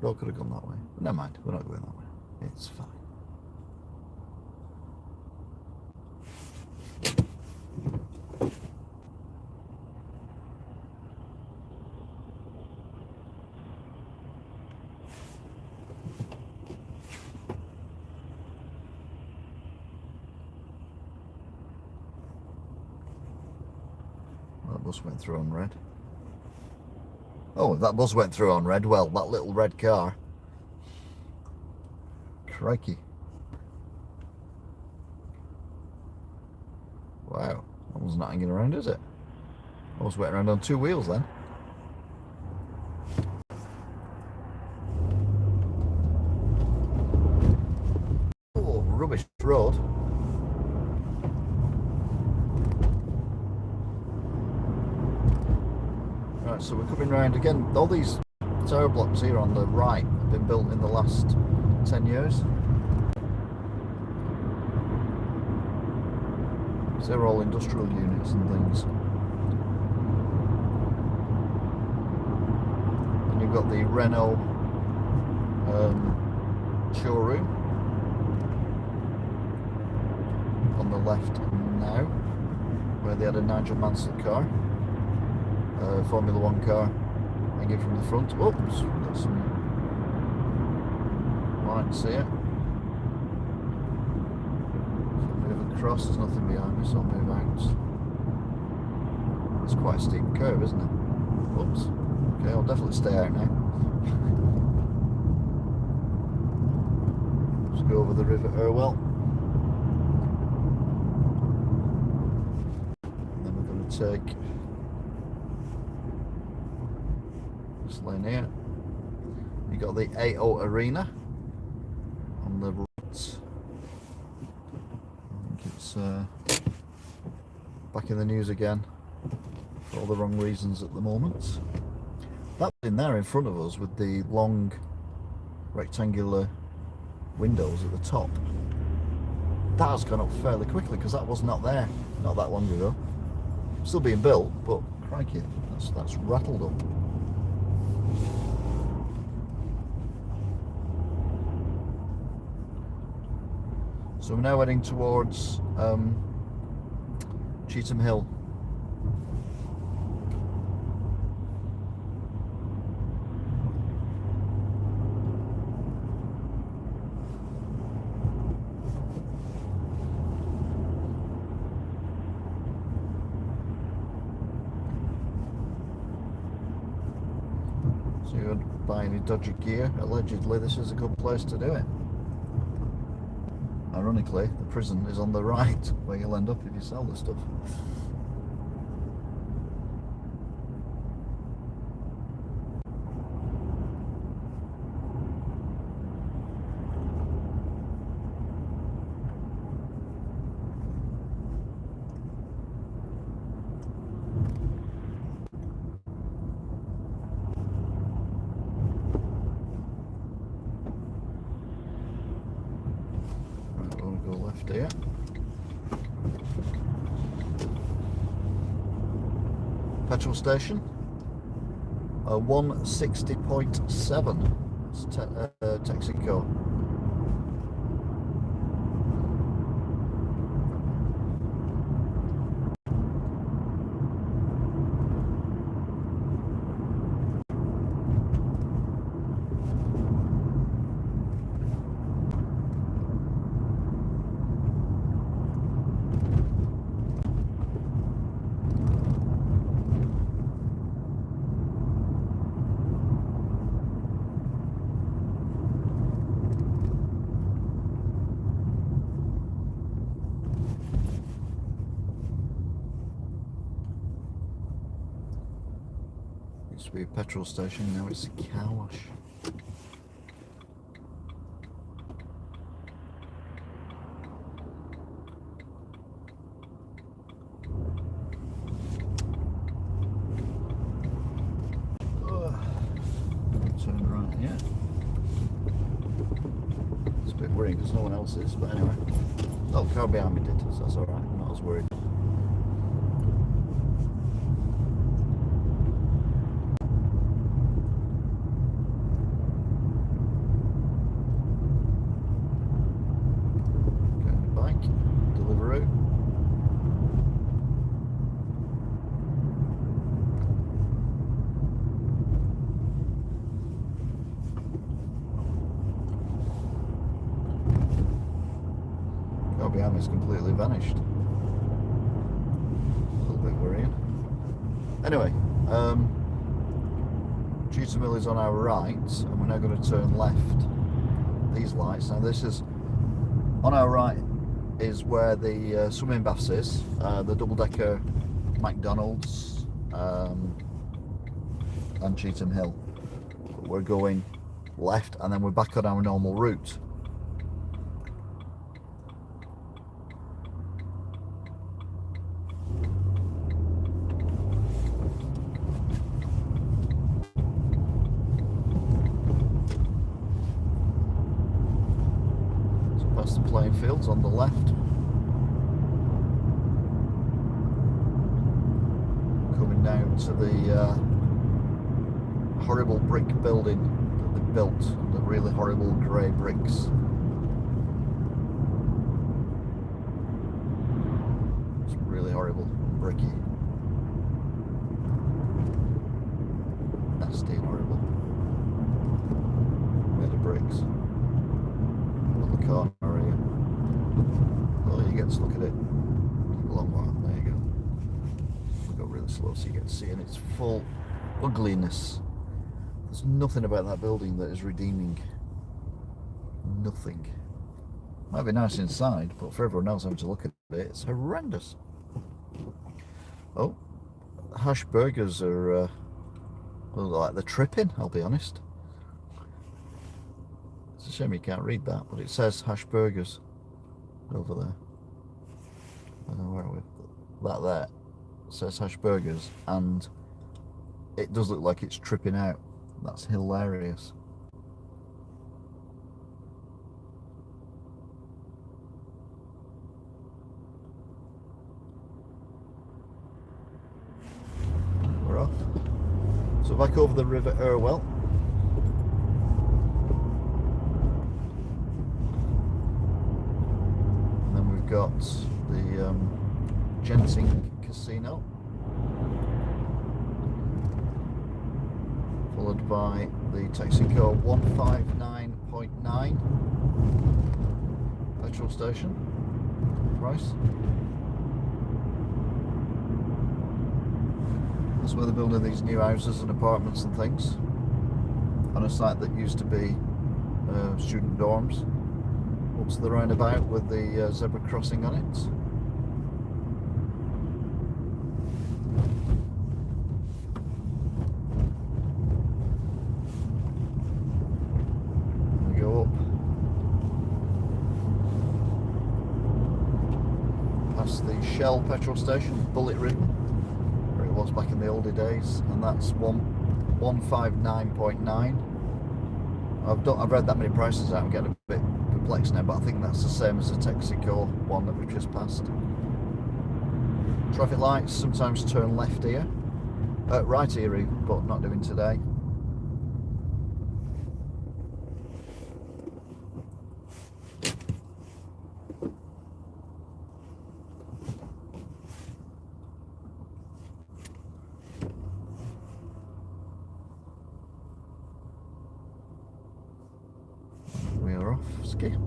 Road could have gone that way. But never mind, we're not going that way. It's fine. Well, that bus went through on red. Oh, that bus went through on red. Well, that little red car. Crikey. Wow. That one's not hanging around, is it? I was waiting around on two wheels then. Oh, rubbish road. Right, so we're coming round again. All these tower blocks here on the right have been built in the last 10 years. So they're all industrial units and things. And you've got the Renault showroom on the left now, where they had a Nigel Mansell car. Formula One car hanging from the front. Oops, got some lights here. So I'll move across, there's nothing behind me, so I'll move out. It's quite a steep curve, isn't it? Oops. Okay, I'll definitely stay out now. Just go over the River Irwell. And then we're going to take lane here. You got the AO Arena on the right. I think it's back in the news again for all the wrong reasons at the moment. That in there in front of us with the long rectangular windows at the top, that has gone up fairly quickly because that was not there not that long ago. Still being built, but crikey, that's rattled up. So we're now heading towards Cheetham Hill. So you would buy any dodgy gear, allegedly this is a good place to do it. Ironically, the prison is on the right, where you'll end up if you sell the stuff. Here. Petrol station, 160.7. It's Texaco. Used to be a petrol station, now it's a car wash. Turn right here. It's a bit worrying because no one else is, but anyway. Oh, the car behind me did, so that's alright, I'm not as worried. Behind me is completely vanished. A little bit worrying. Anyway, Cheetham Hill is on our right, and we're now going to turn left. These lights. Now, this is on our right is where the swimming baths is, the double-decker McDonald's, and Cheetham Hill. We're going left, and then we're back on our normal route. The playing fields on the left. Coming down to the horrible brick building that they built, the really horrible grey bricks. It's really horrible, bricky. Nasty and horrible. Made of bricks. On the corner. Oh, you get to look at it a long while. There you go. We'll go really slow so you get to see it. It's full ugliness. There's nothing about that building that is redeeming. Nothing. Might be nice inside, but for everyone else having to look at it, it's horrendous. Oh, hash burgers are well, like they're tripping, I'll be honest. It's a shame you can't read that, but it says hash burgers over there. I don't know where are we? That there says hash burgers, and it does look like it's tripping out. That's hilarious. We're off. So back over the River Irwell. Got the Genting Casino, followed by the Texaco 159.9 petrol station price. That's where they're building these new houses and apartments and things on a site that used to be student dorms. Up to the roundabout with the zebra crossing on it. We go up past the Shell petrol station, bullet ridden, where it was back in the older days, and that's 159.9. I've read that many prices out. I'm getting a bit perplexed now, but I think that's the same as the Texaco one that we've just passed. Traffic lights sometimes turn left here, right here, but not doing today. lucky.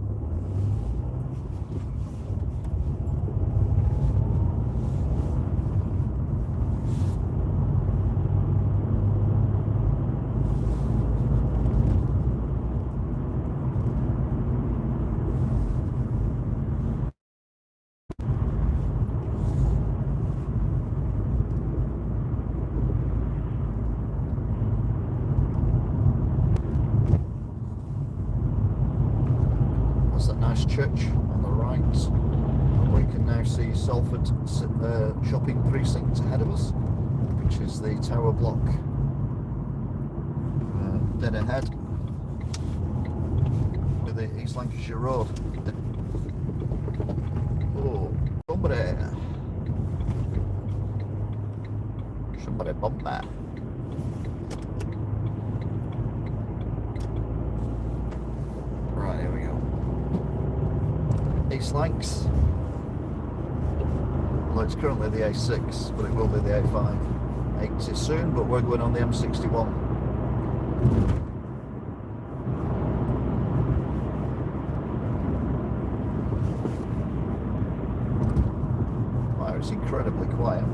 That's that nice church on the right. And we can now see Salford shopping precinct ahead of us, which is the tower block dead ahead with the East Lancashire Road. Oh, somebody bumped that. Right, here we go. East Lancs. Well, it's currently the A6, but it will be the A580 soon, but we're going on the M61. Wow, it's incredibly quiet.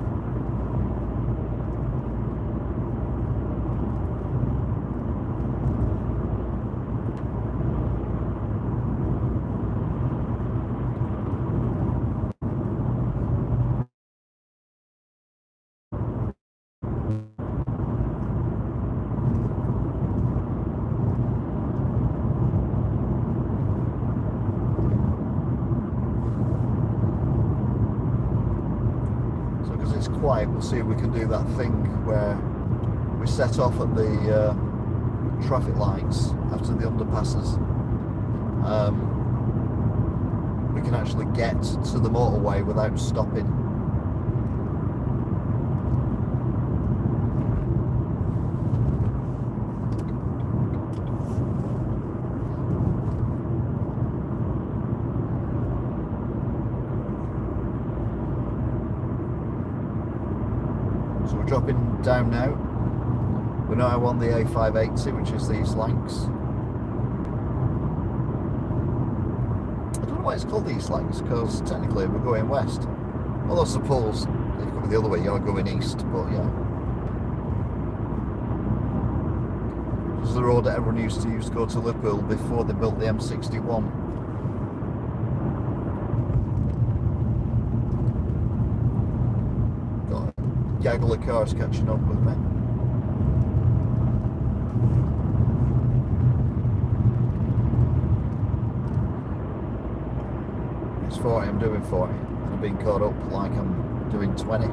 Quiet, we'll see if we can do that thing where we set off at the traffic lights after the underpasses. We can actually get to the motorway without stopping. So we're dropping down now. We're now on the A580, which is the East Lancs. I don't know why it's called the East Lancs, because technically we're going west. Although I suppose if you go the other way, you're going east, but yeah. This is the road that everyone used to go to Liverpool before they built the M61. Gaggle of cars catching up with me. It's 40, I'm doing 40, and I'm being caught up like I'm doing 20.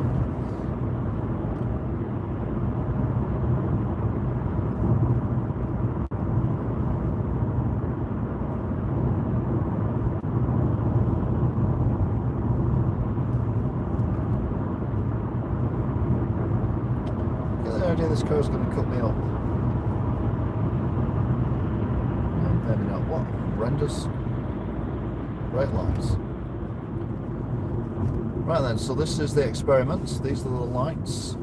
This car's going to cut me up. Maybe not. What? Horrendous red lights. Right then, so this is the experiment. These are the lights.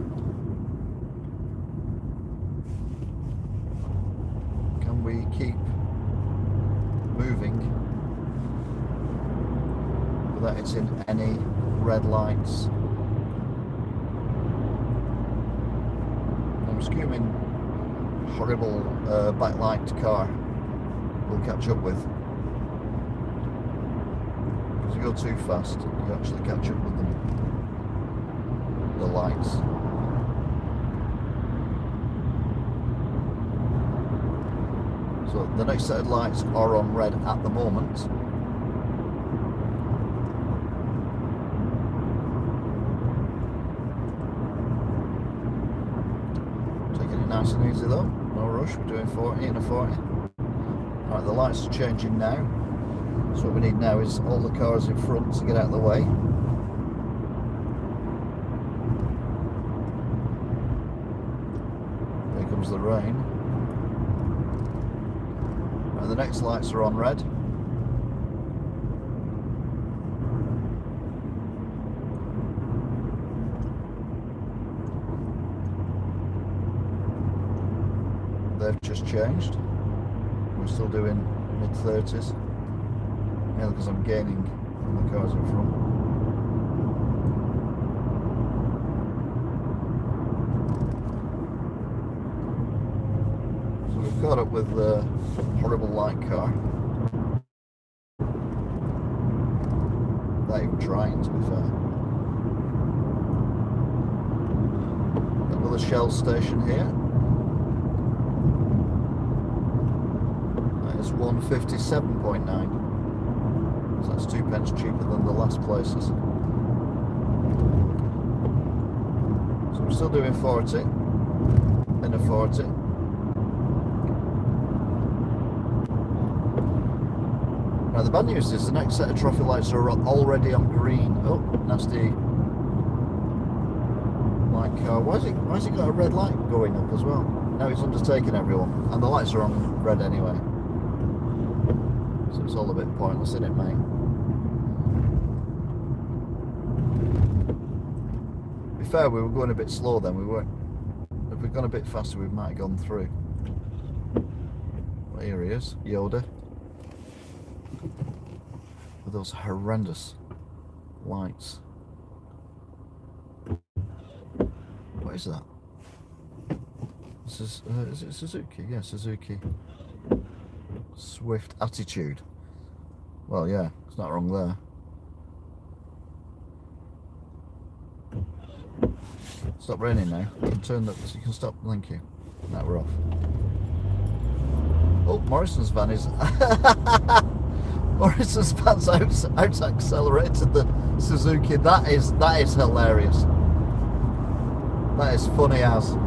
Can we keep moving without hitting any red lights? I'm assuming horrible backlight car will catch up with. Because you go too fast, you actually catch up with them. The lights. So the next set of lights are on red at the moment. Nice and easy though, no rush, we're doing 40 and a 40. Right, the lights are changing now. So what we need now is all the cars in front to get out of the way. There comes the rain. Right, the next lights are on red. They've just changed. We're still doing mid-30s. mainly because I'm gaining on the cars in front. So we've caught up with the horrible light car. Not even trying, to be fair. Another Shell station here. That is 157.9. So that's 2 pence cheaper than the last places. So we're still doing 40 in a 40. Now the bad news is the next set of traffic lights are already on green. Oh, nasty light car. Why has it got a red light going up as well? Now it's undertaking everyone, and the lights are on red anyway. So it's all a bit pointless, isn't it, mate? To be fair, we were going a bit slow then. We weren't. If we'd gone a bit faster, we might have gone through. Well, here he is, Yoda. With those horrendous lights. What is that? This is it Suzuki? Yeah, Suzuki. Swift Attitude. Well, yeah, it's not wrong there. Stop raining now. You can turn that. You can stop. Thank you. Now we're off. Oh, Morrison's van is. Morrison's van's out accelerated the Suzuki. That is hilarious. That is funny as.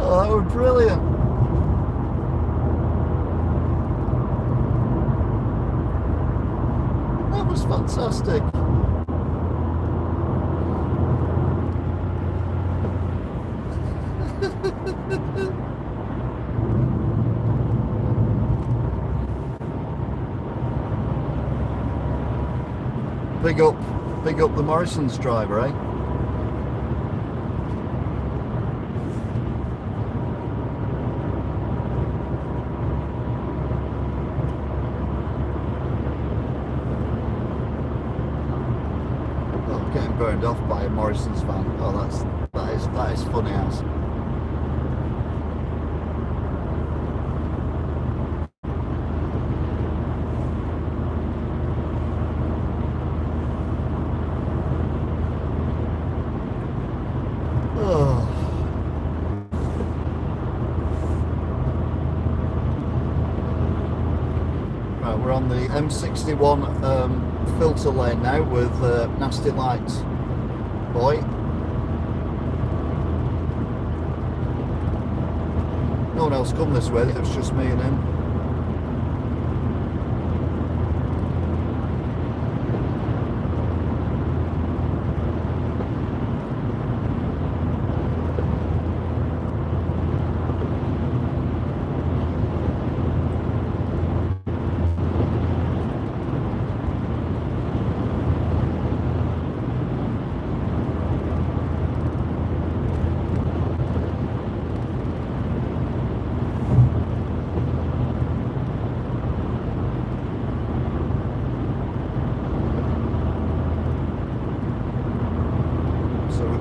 Oh, that was brilliant. That was fantastic. Big up the Morrison's driver, eh? Oh, getting burned off by a Morrison's van. Oh, that is funny as. We're on the M61 filter lane now with Nasty Light Boy. No one else come this way, it's just me and him.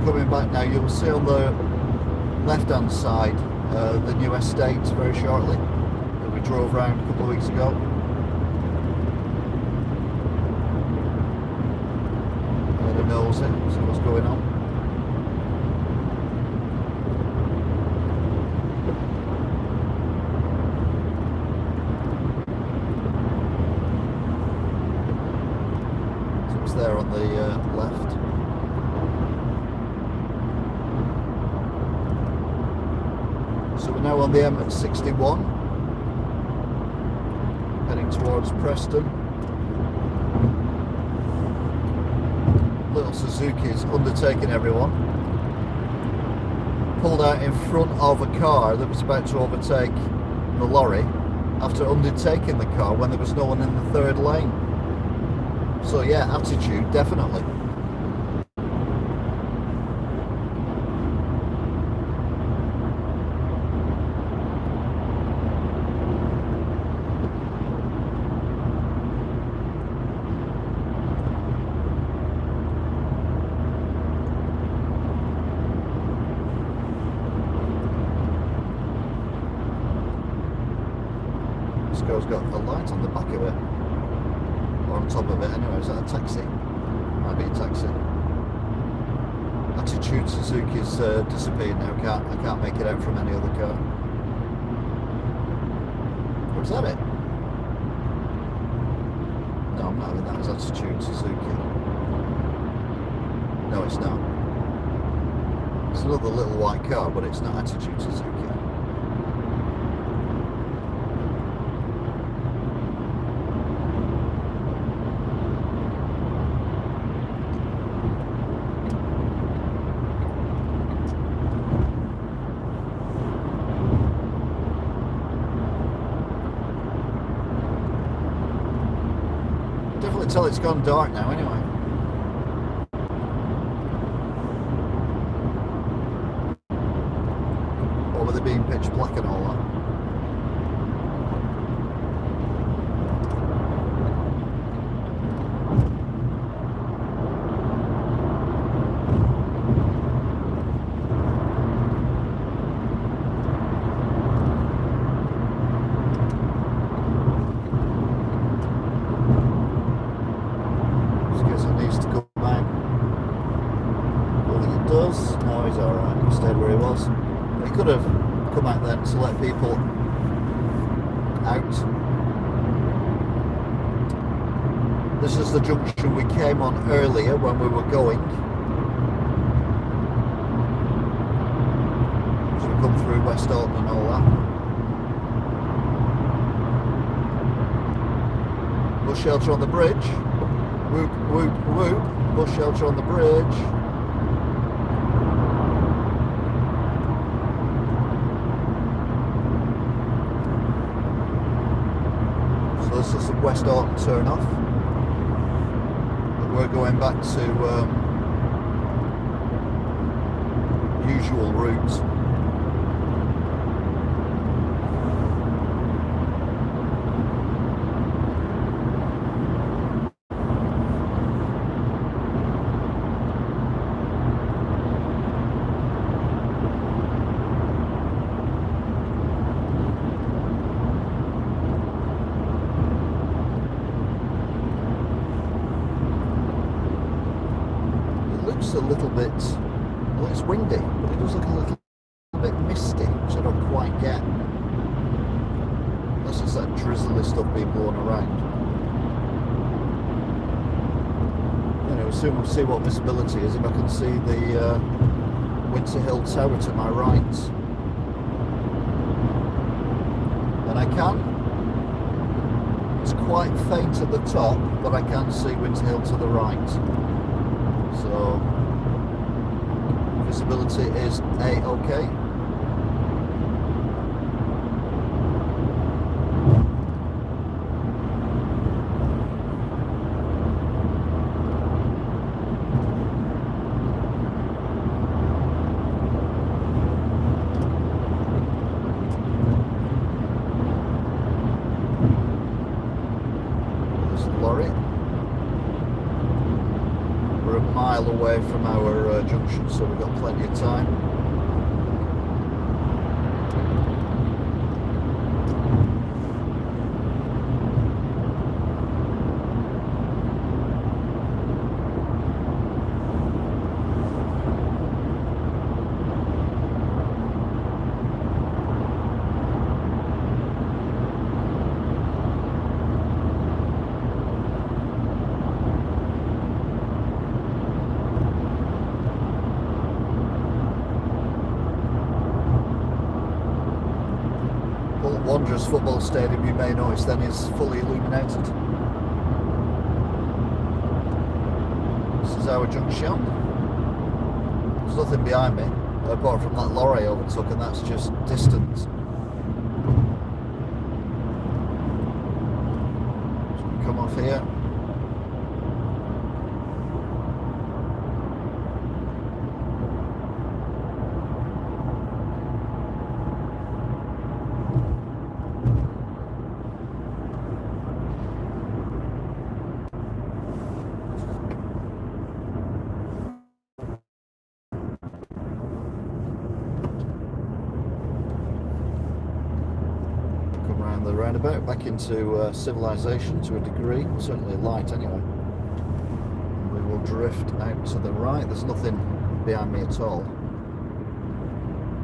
Coming back now, you'll see on the left hand side the new estate very shortly that we drove around a couple of weeks ago. I had a nosy, see what's going on. So it's there on the left. So we're now on the M61, heading towards Preston. Little Suzuki's undertaking everyone. Pulled out in front of a car that was about to overtake the lorry after undertaking the car when there was no one in the third lane. So yeah, attitude, definitely. This girl's got a light on the back of it. Or on top of it anyway. Is that a taxi? Might be a taxi. Attitude Suzuki's disappeared now. I can't make it out from any other car. Or is that it? No, I'm not having that as Attitude Suzuki. No, it's not. It's another little white car, but it's not Attitude Suzuki. Definitely tell it's gone dark now anyway. Or with it being pitch black and all that. No, he's alright. He stayed where he was. He could have come out then to let people out. This is the junction we came on earlier when we were going. So we come through West Alton and all that. Bus shelter on the bridge. Whoop, whoop, whoop. Bus shelter on the bridge. This is the West Alton turn off. But we're going back to usual routes. A little bit, well, it's windy, but it does look a little bit misty, which I don't quite get. Unless it's that drizzly stuff being blown around. Anyway, soon we'll see what visibility is if I can see the Winter Hill Tower to my right. And I can. It's quite faint at the top, but I can see Winter Hill to the right. So visibility is A-OK. There's the lorry. We're a mile away from our junction, so we've got plenty of time. Wanderers football stadium, you may notice then, is fully illuminated. This is our junction. There's nothing behind me apart from that lorry I overtook, and that's just distance. So we come off here. roundabout back into civilization to a degree, certainly light anyway. We will drift out to the right. There's nothing behind me at all.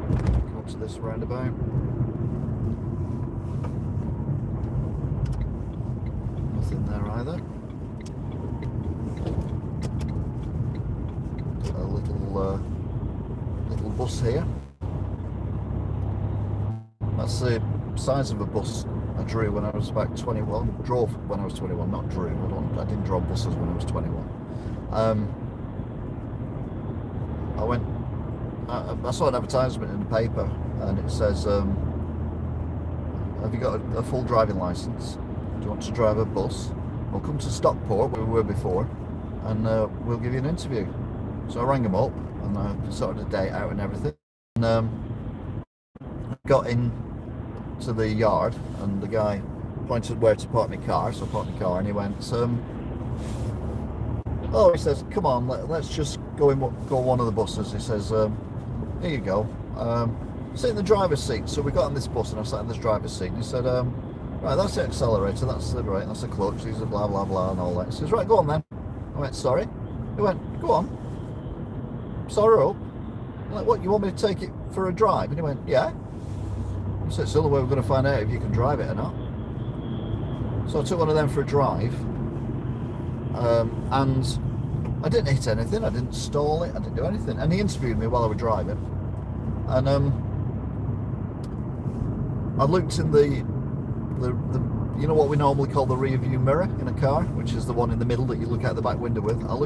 Come up to this roundabout. Nothing there either. A little bus here. That's the size of a bus I drew when I was about 21. Drove when I was 21, not drew. I didn't draw buses when I was 21. I saw an advertisement in the paper, and it says, have you got a full driving licence? Do you want to drive a bus? Well, come to Stockport, where we were before, and we'll give you an interview. So I rang them up, and I sorted a date out and everything. And got in to the yard, and the guy pointed where to park my car, so I parked my car, and he went, oh, he says, come on, let's just go one of the buses. He says, here you go, sit in the driver's seat. So we got on this bus, and I sat in this driver's seat, and he said, right, that's the accelerator, that's the brake, that's the clutch, these are blah blah blah and all that. He says, right, go on then. I went, sorry. He went, go on, sorry up. I'm like, what, you want me to take it for a drive? And he went, yeah. I said, it's the only way we're going to find out if you can drive it or not. So I took one of them for a drive, and I didn't hit anything, I didn't stall it, I didn't do anything. And he interviewed me while I was driving, and I looked in the you know what we normally call the rear view mirror in a car, which is the one in the middle that you look out the back window with. I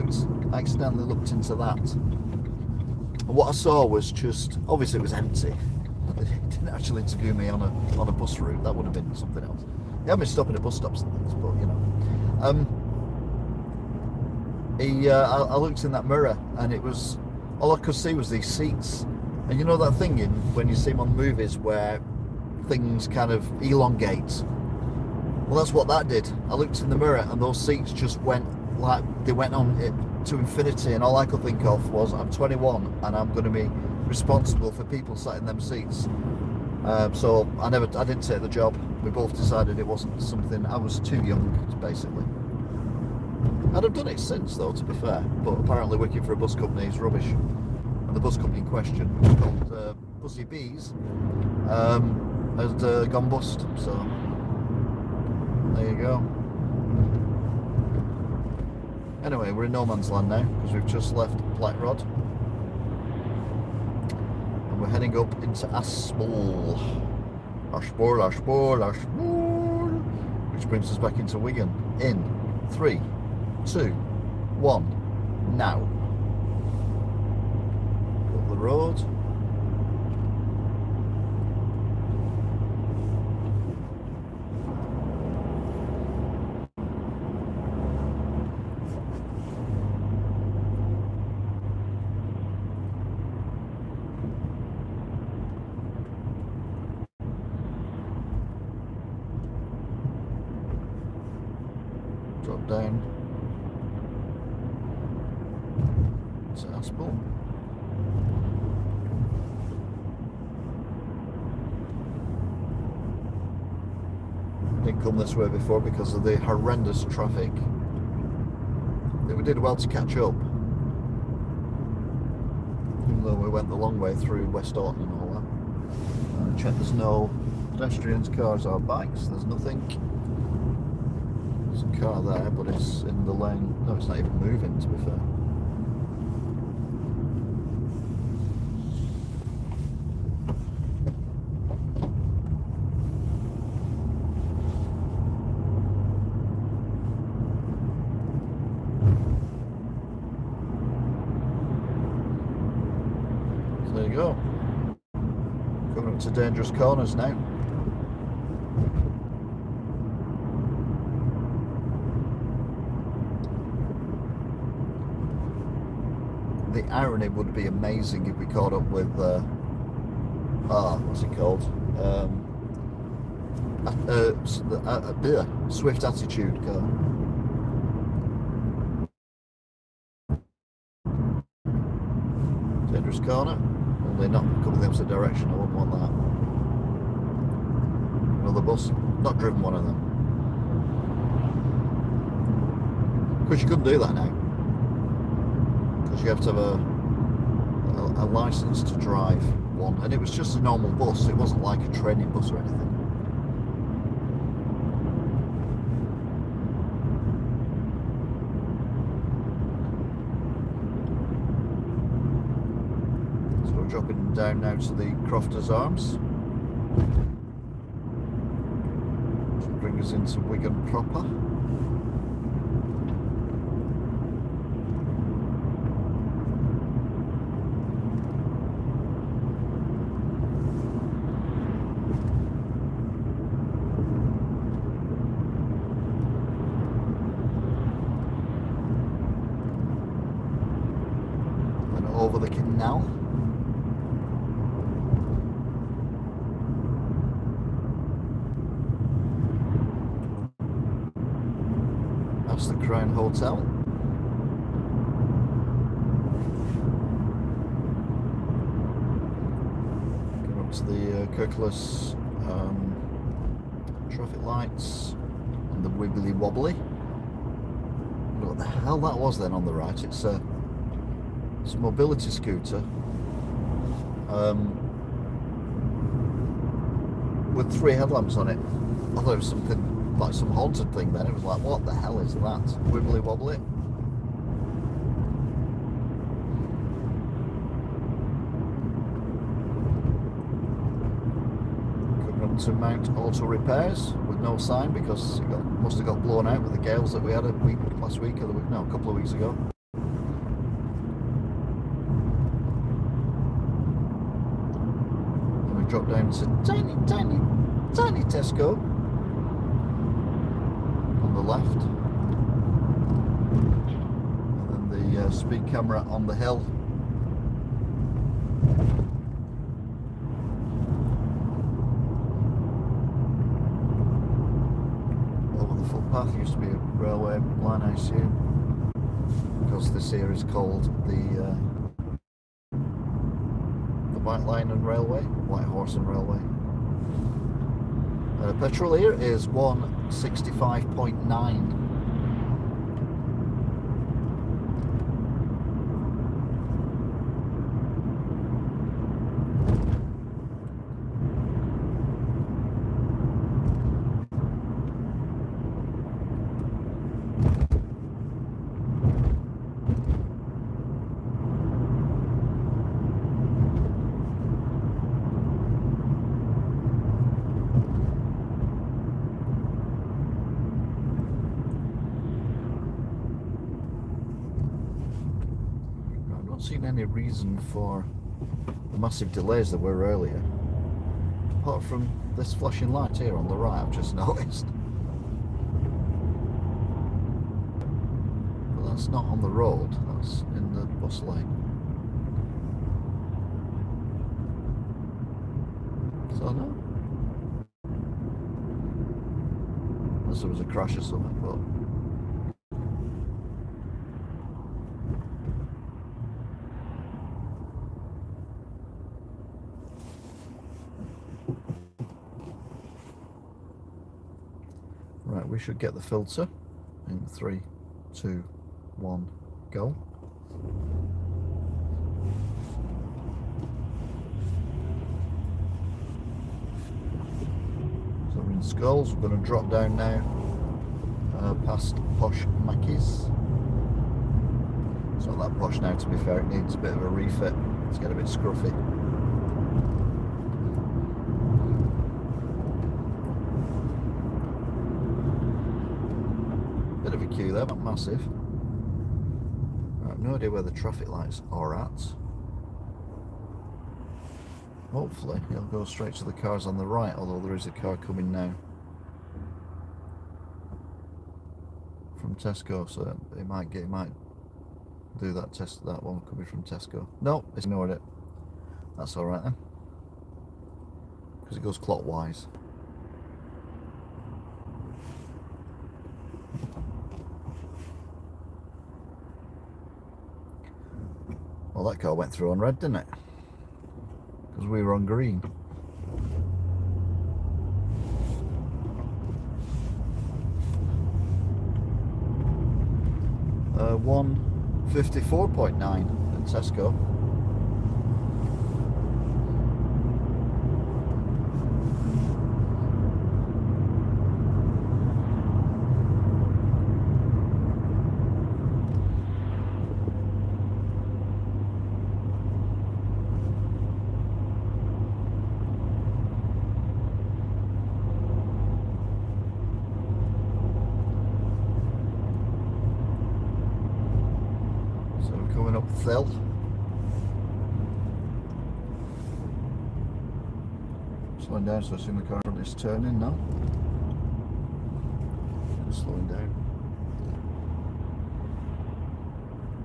accidentally looked into that, and what I saw was just, obviously it was empty. He didn't actually interview me on a bus route. That would have been something else. He had me stopping at bus stops and things, but you know. I looked in that mirror, and it was, all I could see was these seats. And you know that thing when you see them on movies where things kind of elongate? Well, that's what that did. I looked in the mirror, and those seats just went on it to infinity, and all I could think of was, I'm 21 and I'm going to be responsible for people sat in them seats. So I didn't take the job. We both decided it wasn't something, I was too young, basically. I'd have done it since, though, to be fair, but apparently working for a bus company is rubbish. And the bus company in question, called Bussy Bees, has gone bust, so there you go. Anyway, we're in no man's land now, because we've just left Blackrod, and we're heading up into Aspel, which brings us back into Wigan in 3, 2, 1, now. Up the road. Drop down to Aspel. Didn't come this way before because of the horrendous traffic. I think we did well to catch up, even though we went the long way through West Orton and all that. Check there's no pedestrians, cars or bikes, there's nothing. There's a car there, but it's in the lane. No, it's not even moving, to be fair. So there you go. Coming up to dangerous corners now. The irony would be amazing if we caught up with what's it called? Swift Attitude car. Dangerous corner. Only not coming the opposite direction. I wouldn't want that. Another bus. Not driven one of them. Of course, you couldn't do that now, because you have to have a license to drive one, and it was just a normal bus. It wasn't like a training bus or anything. So we're dropping down now to the Crofters Arms, which will bring us into Wigan proper. Over the canal. That's the Crown Hotel. Going up to the Kirkless traffic lights and the wibbly wobbly. What the hell that was then on the right? It's a mobility scooter with 3 headlamps on it. I thought it was something like some haunted thing then. It was like, what the hell is that? Wibbly wobbly. Coming up to Mount Auto Repairs with no sign because it must have got blown out with the gales that we had last week or a couple of weeks ago. Drop down to tiny Tesco on the left, and then the speed camera on the hill. Over the footpath used to be a railway line, I assume, because this here is called the White Line and Railway, White Horse and Railway. Petrol here is 165.9. Seen any reason for the massive delays that were earlier, apart from this flashing light here on the right. I've just noticed, but that's not on the road, that's in the bus lane. So no, unless there was a crash or something, but right, we should get the filter in 3, 2, 1, go. So we're in Skulls. We're going to drop down now past Posh Mackey's. It's not that posh now, to be fair. It needs a bit of a refit. It's getting a bit scruffy. Bit of a queue there, but massive. I have no idea where the traffic lights are at. Hopefully it'll go straight to the cars on the right, although there is a car coming now from Tesco, so it might do that test. That one could be from Tesco. No, it's ignored it. That's all right then, because it goes clockwise. Well, that car went through on red, didn't it? Because we were on green. 154.9 in Tesco. Coming up the hill. Slowing down, so I assume the car is turning now. Slowing down.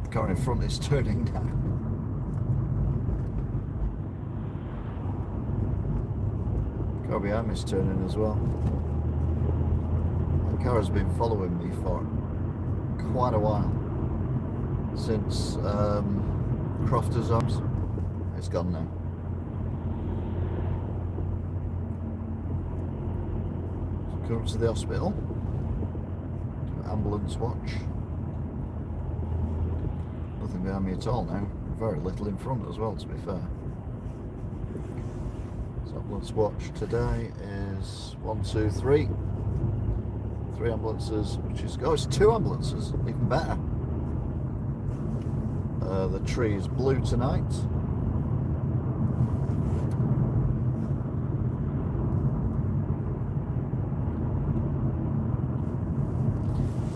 The car in front is turning now. The car behind me is turning as well. The car has been following me for quite a while. Since Crofter's Arms. It's gone now. So come to the hospital. Do ambulance watch. Nothing behind me at all now. Very little in front as well, to be fair. So ambulance watch today is 1, 2, 3. 3 ambulances, which is it's 2 ambulances, even better. The tree is blue tonight.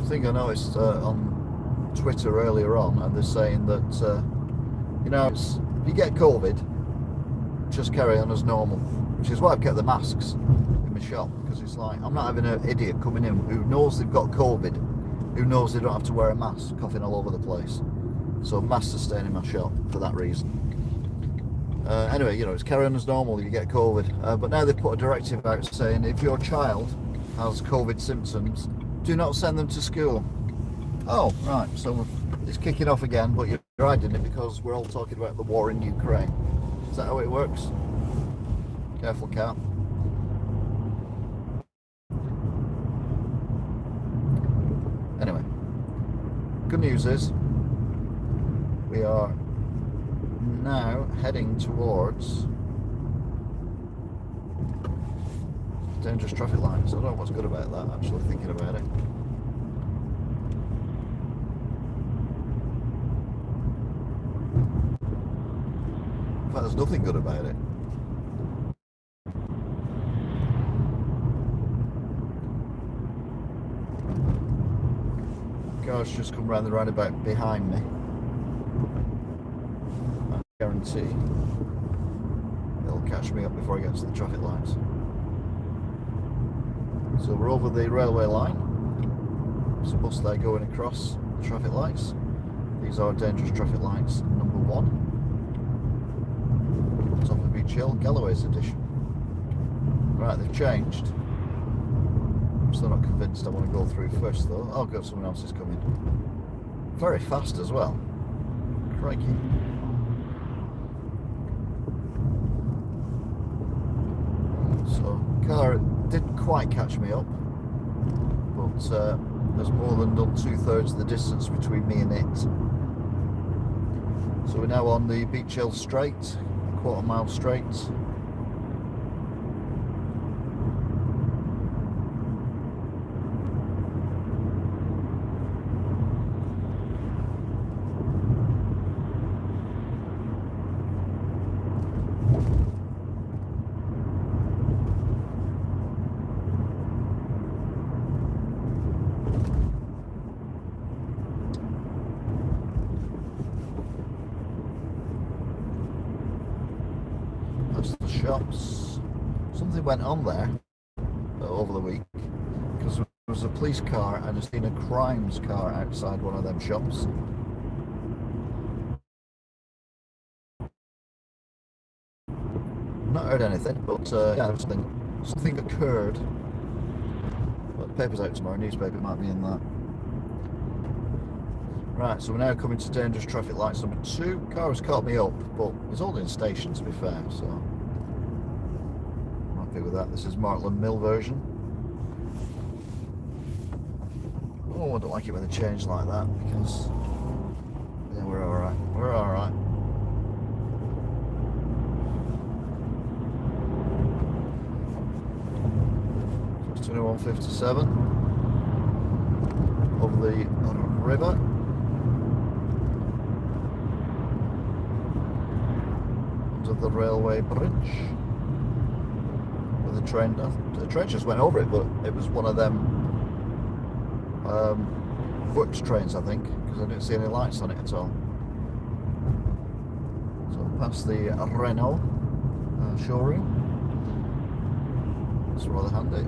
I think I noticed on Twitter earlier on, and they're saying that you know, if you get COVID, just carry on as normal, which is why I've kept the masks in my shop, because it's like I'm not having an idiot coming in who knows they've got COVID, who knows they don't have to wear a mask, coughing all over the place. So masks are staying in my shop for that reason. Anyway, you know, it's carry on as normal if you get COVID. But now they've put a directive out saying if your child has COVID symptoms, do not send them to school. Oh, right, so it's kicking off again, but you're right, didn't it? Because we're all talking about the war in Ukraine. Is that how it works? Careful, cat. Anyway, good news is we are now heading towards dangerous traffic lights. I don't know what's good about that, actually, thinking about it. In fact, there's nothing good about it. Cars just come round the roundabout behind me. I guarantee they'll catch me up before I get to the traffic lights. So we're over the railway line. There's a bus there going across the traffic lights. These are dangerous traffic lights number 1. Top of Beach Hill, Galloway's edition. Right, they've changed. I'm still not convinced I want to go through first though. Oh god, someone else is coming. Very fast as well. Crikey. So, car didn't quite catch me up, but there's more than done 2/3 of the distance between me and it. So we're now on the Beach Hill straight, a quarter-mile straight. The shops. Something went on there over the week because there was a police car and I've seen a crimes car outside one of them shops. Not heard anything, but yeah, something occurred. But the paper's out tomorrow, newspaper might be in that. Right, so we're now coming to dangerous traffic lights number 2. Car has caught me up, but it's all in station to be fair, so I'm happy with that. This is Martland Mill version. Oh, I don't like it when they change like that, because yeah, we're alright. We're alright. So it's 21:57 over the river. Of the railway bridge with the train. The train just went over it, but it was one of them works trains, I think, because I didn't see any lights on it at all. So past the Renault showroom. It's rather handy.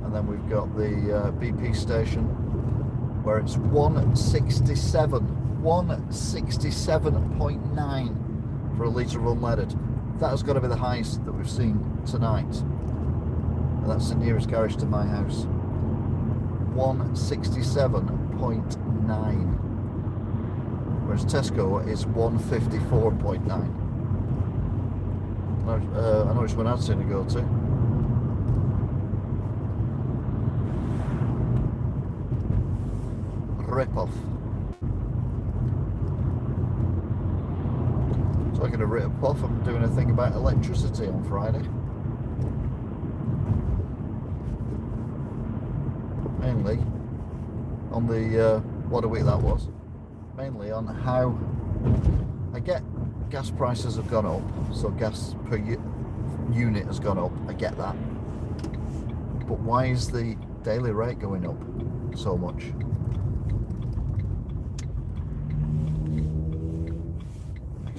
And then we've got the BP station, where it's 167.9 for a litre of unleaded. That has got to be the highest that we've seen tonight. And that's the nearest garage to my house. 167.9. Whereas Tesco is 154.9. I know which one I'd sooner go to. Rip-off. Talking of rip-off, I'm doing a thing about electricity on Friday. Mainly on the, what a week that was. Mainly on how, I get gas prices have gone up, so gas per unit has gone up, I get that. But why is the daily rate going up so much?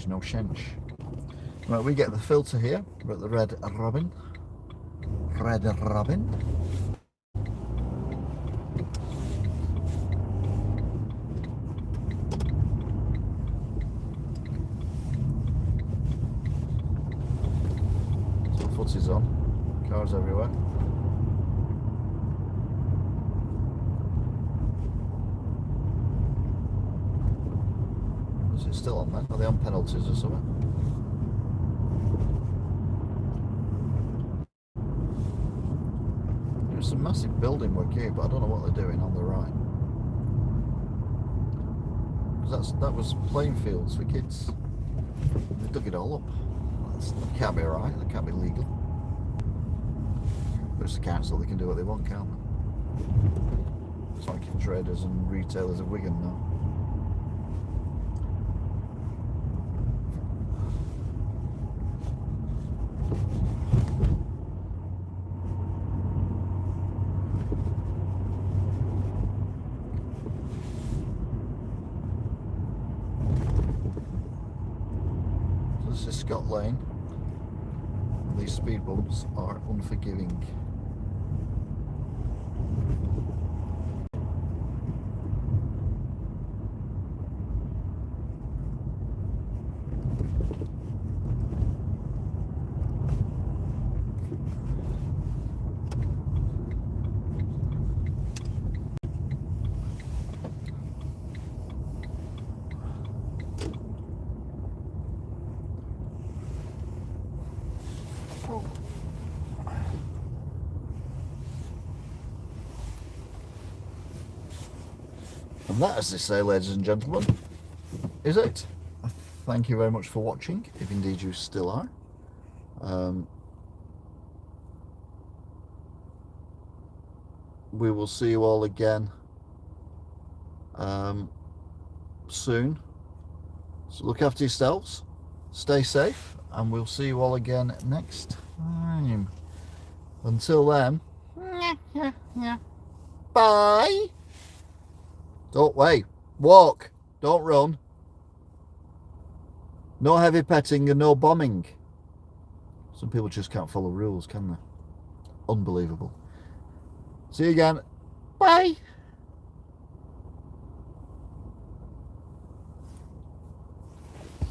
No sense. Right, we get the filter here. We're at the Red Robin. Red Robin. So footy's on. Cars everywhere. Is it still on then? Are they on penalties or something? There's some massive building work here, but I don't know what they're doing on the right. Because that was playing fields for kids. They dug it all up. That can't be right, that can't be legal. But it's the council, they can do what they want, can't they? It's like traders and retailers of Wigan now. This is Scott Lane. These speed bumps are unforgiving. And that, as they say, ladies and gentlemen, is it. Thank you very much for watching, if indeed you still are. We will see you all again soon. So look after yourselves, stay safe, and we'll see you all again next time. Until then, bye. Don't wait. Walk. Don't run. No heavy petting and no bombing. Some people just can't follow rules, can they? Unbelievable. See you again. Bye.